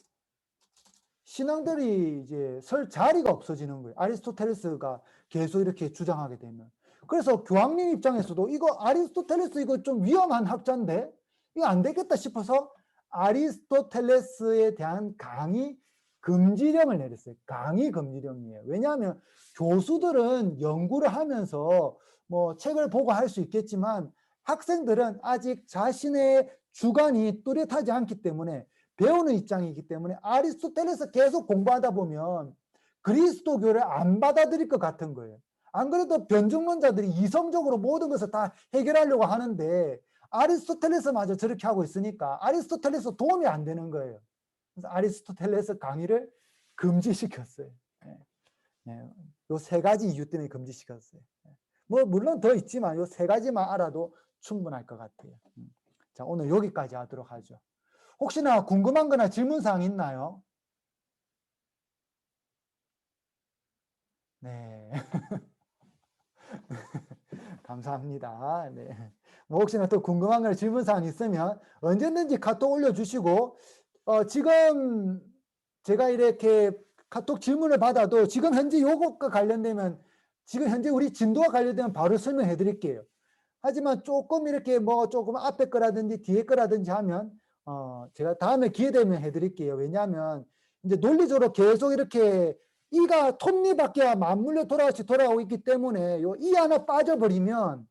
이제 설 자리가 없어지는 거예요. 아리스토텔레스가 계속 이렇게 주장하게 되면. 그래서 교황님 입장에서도 이거 아리스토텔레스 이거 좀 위험한 학자인데 이거 안 되겠다 싶어서 아리스토텔레스에 대한 강의 금지령을 내렸어요. 강의 금지령이에요. 왜냐하면 교수들은 연구를 하면서 뭐 책을 보고 할 수 있겠지만 학생들은 아직 자신의 주관이 뚜렷하지 않기 때문에 배우는 입장이기 때문에 아리스토텔레스 계속 공부하다 보면 그리스도교를 안 받아들일 것 같은 거예요. 안 그래도 변증론자들이 이성적으로 모든 것을 다 해결하려고 하는데 아리스토텔레스마저 저렇게 하고 있으니까 아리스토텔레스 도움이 안 되는 거예요. 그래서 아리스토텔레스 강의를 금지시켰어요. 요 세 가지 이유 때문에 금지시켰어요. 뭐 물론 더 있지만 요 세 가지만 알아도 충분할 것 같아요. 자, 오늘 여기까지 하도록 하죠. 혹시나 궁금한 거나 질문사항 있나요? 네. 감사합니다. 네. 뭐 혹시나 또 궁금한 거나 질문사항 있으면 언제든지 카톡 올려주시고, 지금 제가 이렇게 카톡 질문을 받아도 지금 현재 요것과 관련되면 지금 현재 우리 진도와 관련되면 바로 설명해 드릴게요. 하지만 조금 이렇게 뭐 조금 앞에 거라든지 뒤에 거라든지 하면 제가 다음에 기회 되면 해드릴게요. 왜냐하면 이제 논리적으로 계속 이렇게 이가 톱니바퀴와 맞물려 돌아오고 있기 때문에 요 이 하나 빠져버리면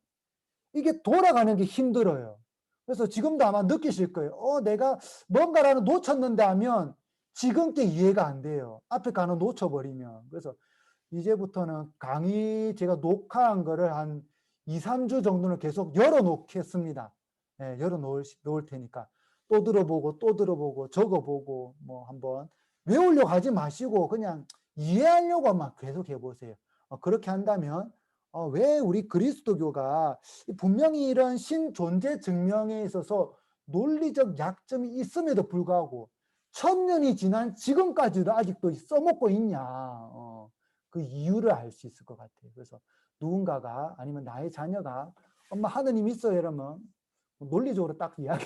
이게 돌아가는 게 힘들어요. 그래서 지금도 아마 느끼실 거예요. 내가 뭔가를 놓쳤는데 하면 지금 게 이해가 안 돼요. 앞에 거 하나 놓쳐버리면. 그래서 이제부터는 강의 제가 녹화한 거를 한 2, 3주 정도는 계속 열어놓겠습니다. 네, 열어놓을 테니까 또 들어보고 또 들어보고 적어보고 뭐 한번 외우려고 하지 마시고 그냥 이해하려고만 계속 해보세요. 그렇게 한다면 왜 우리 그리스도교가 분명히 이런 신존재 증명에 있어서 논리적 약점이 있음에도 불구하고 1000년이 지난 지금까지도 아직도 써먹고 있냐. 그 이유를 알 수 있을 것 같아요. 그래서 누군가가 아니면 나의 자녀가 엄마 하느님 있어요 이러면 논리적으로 딱 이야기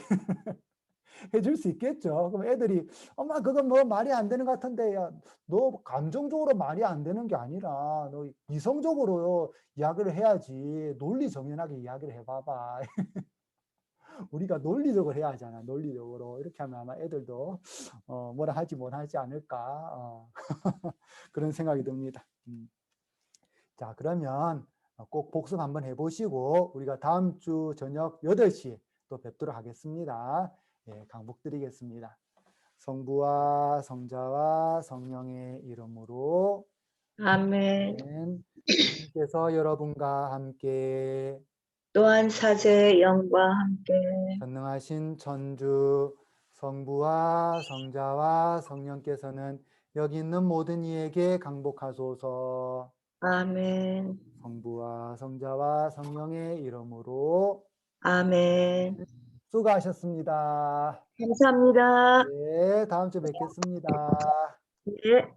해줄 수 있겠죠. 그럼 애들이 엄마 그건 뭐 말이 안 되는 것 같은데 야, 너 감정적으로 말이 안 되는 게 아니라 너 이성적으로 이야기를 해야지 논리 정연하게 이야기를 해봐봐. 우리가 논리적으로 해야 하잖아. 논리적으로 이렇게 하면 아마 애들도 뭐라 하지 못하지 않을까 그런 생각이 듭니다. 자, 그러면 꼭 복습 한번 해보시고 우리가 다음 주 저녁 8시에 또 뵙도록 하겠습니다. 예, 강복드리겠습니다. 성부와 성자와 성령의 이름으로 아멘. 아멘. 주님께서 여러분과 함께 또한 사제의 영과 함께 전능하신 천주 성부와 성자와 성령께서는 여기 있는 모든 이에게 강복하소서. 아멘. 성부와 성자와 성령의 이름으로 아멘. 수고하셨습니다. 감사합니다. 네, 다음 주에 뵙겠습니다. 네.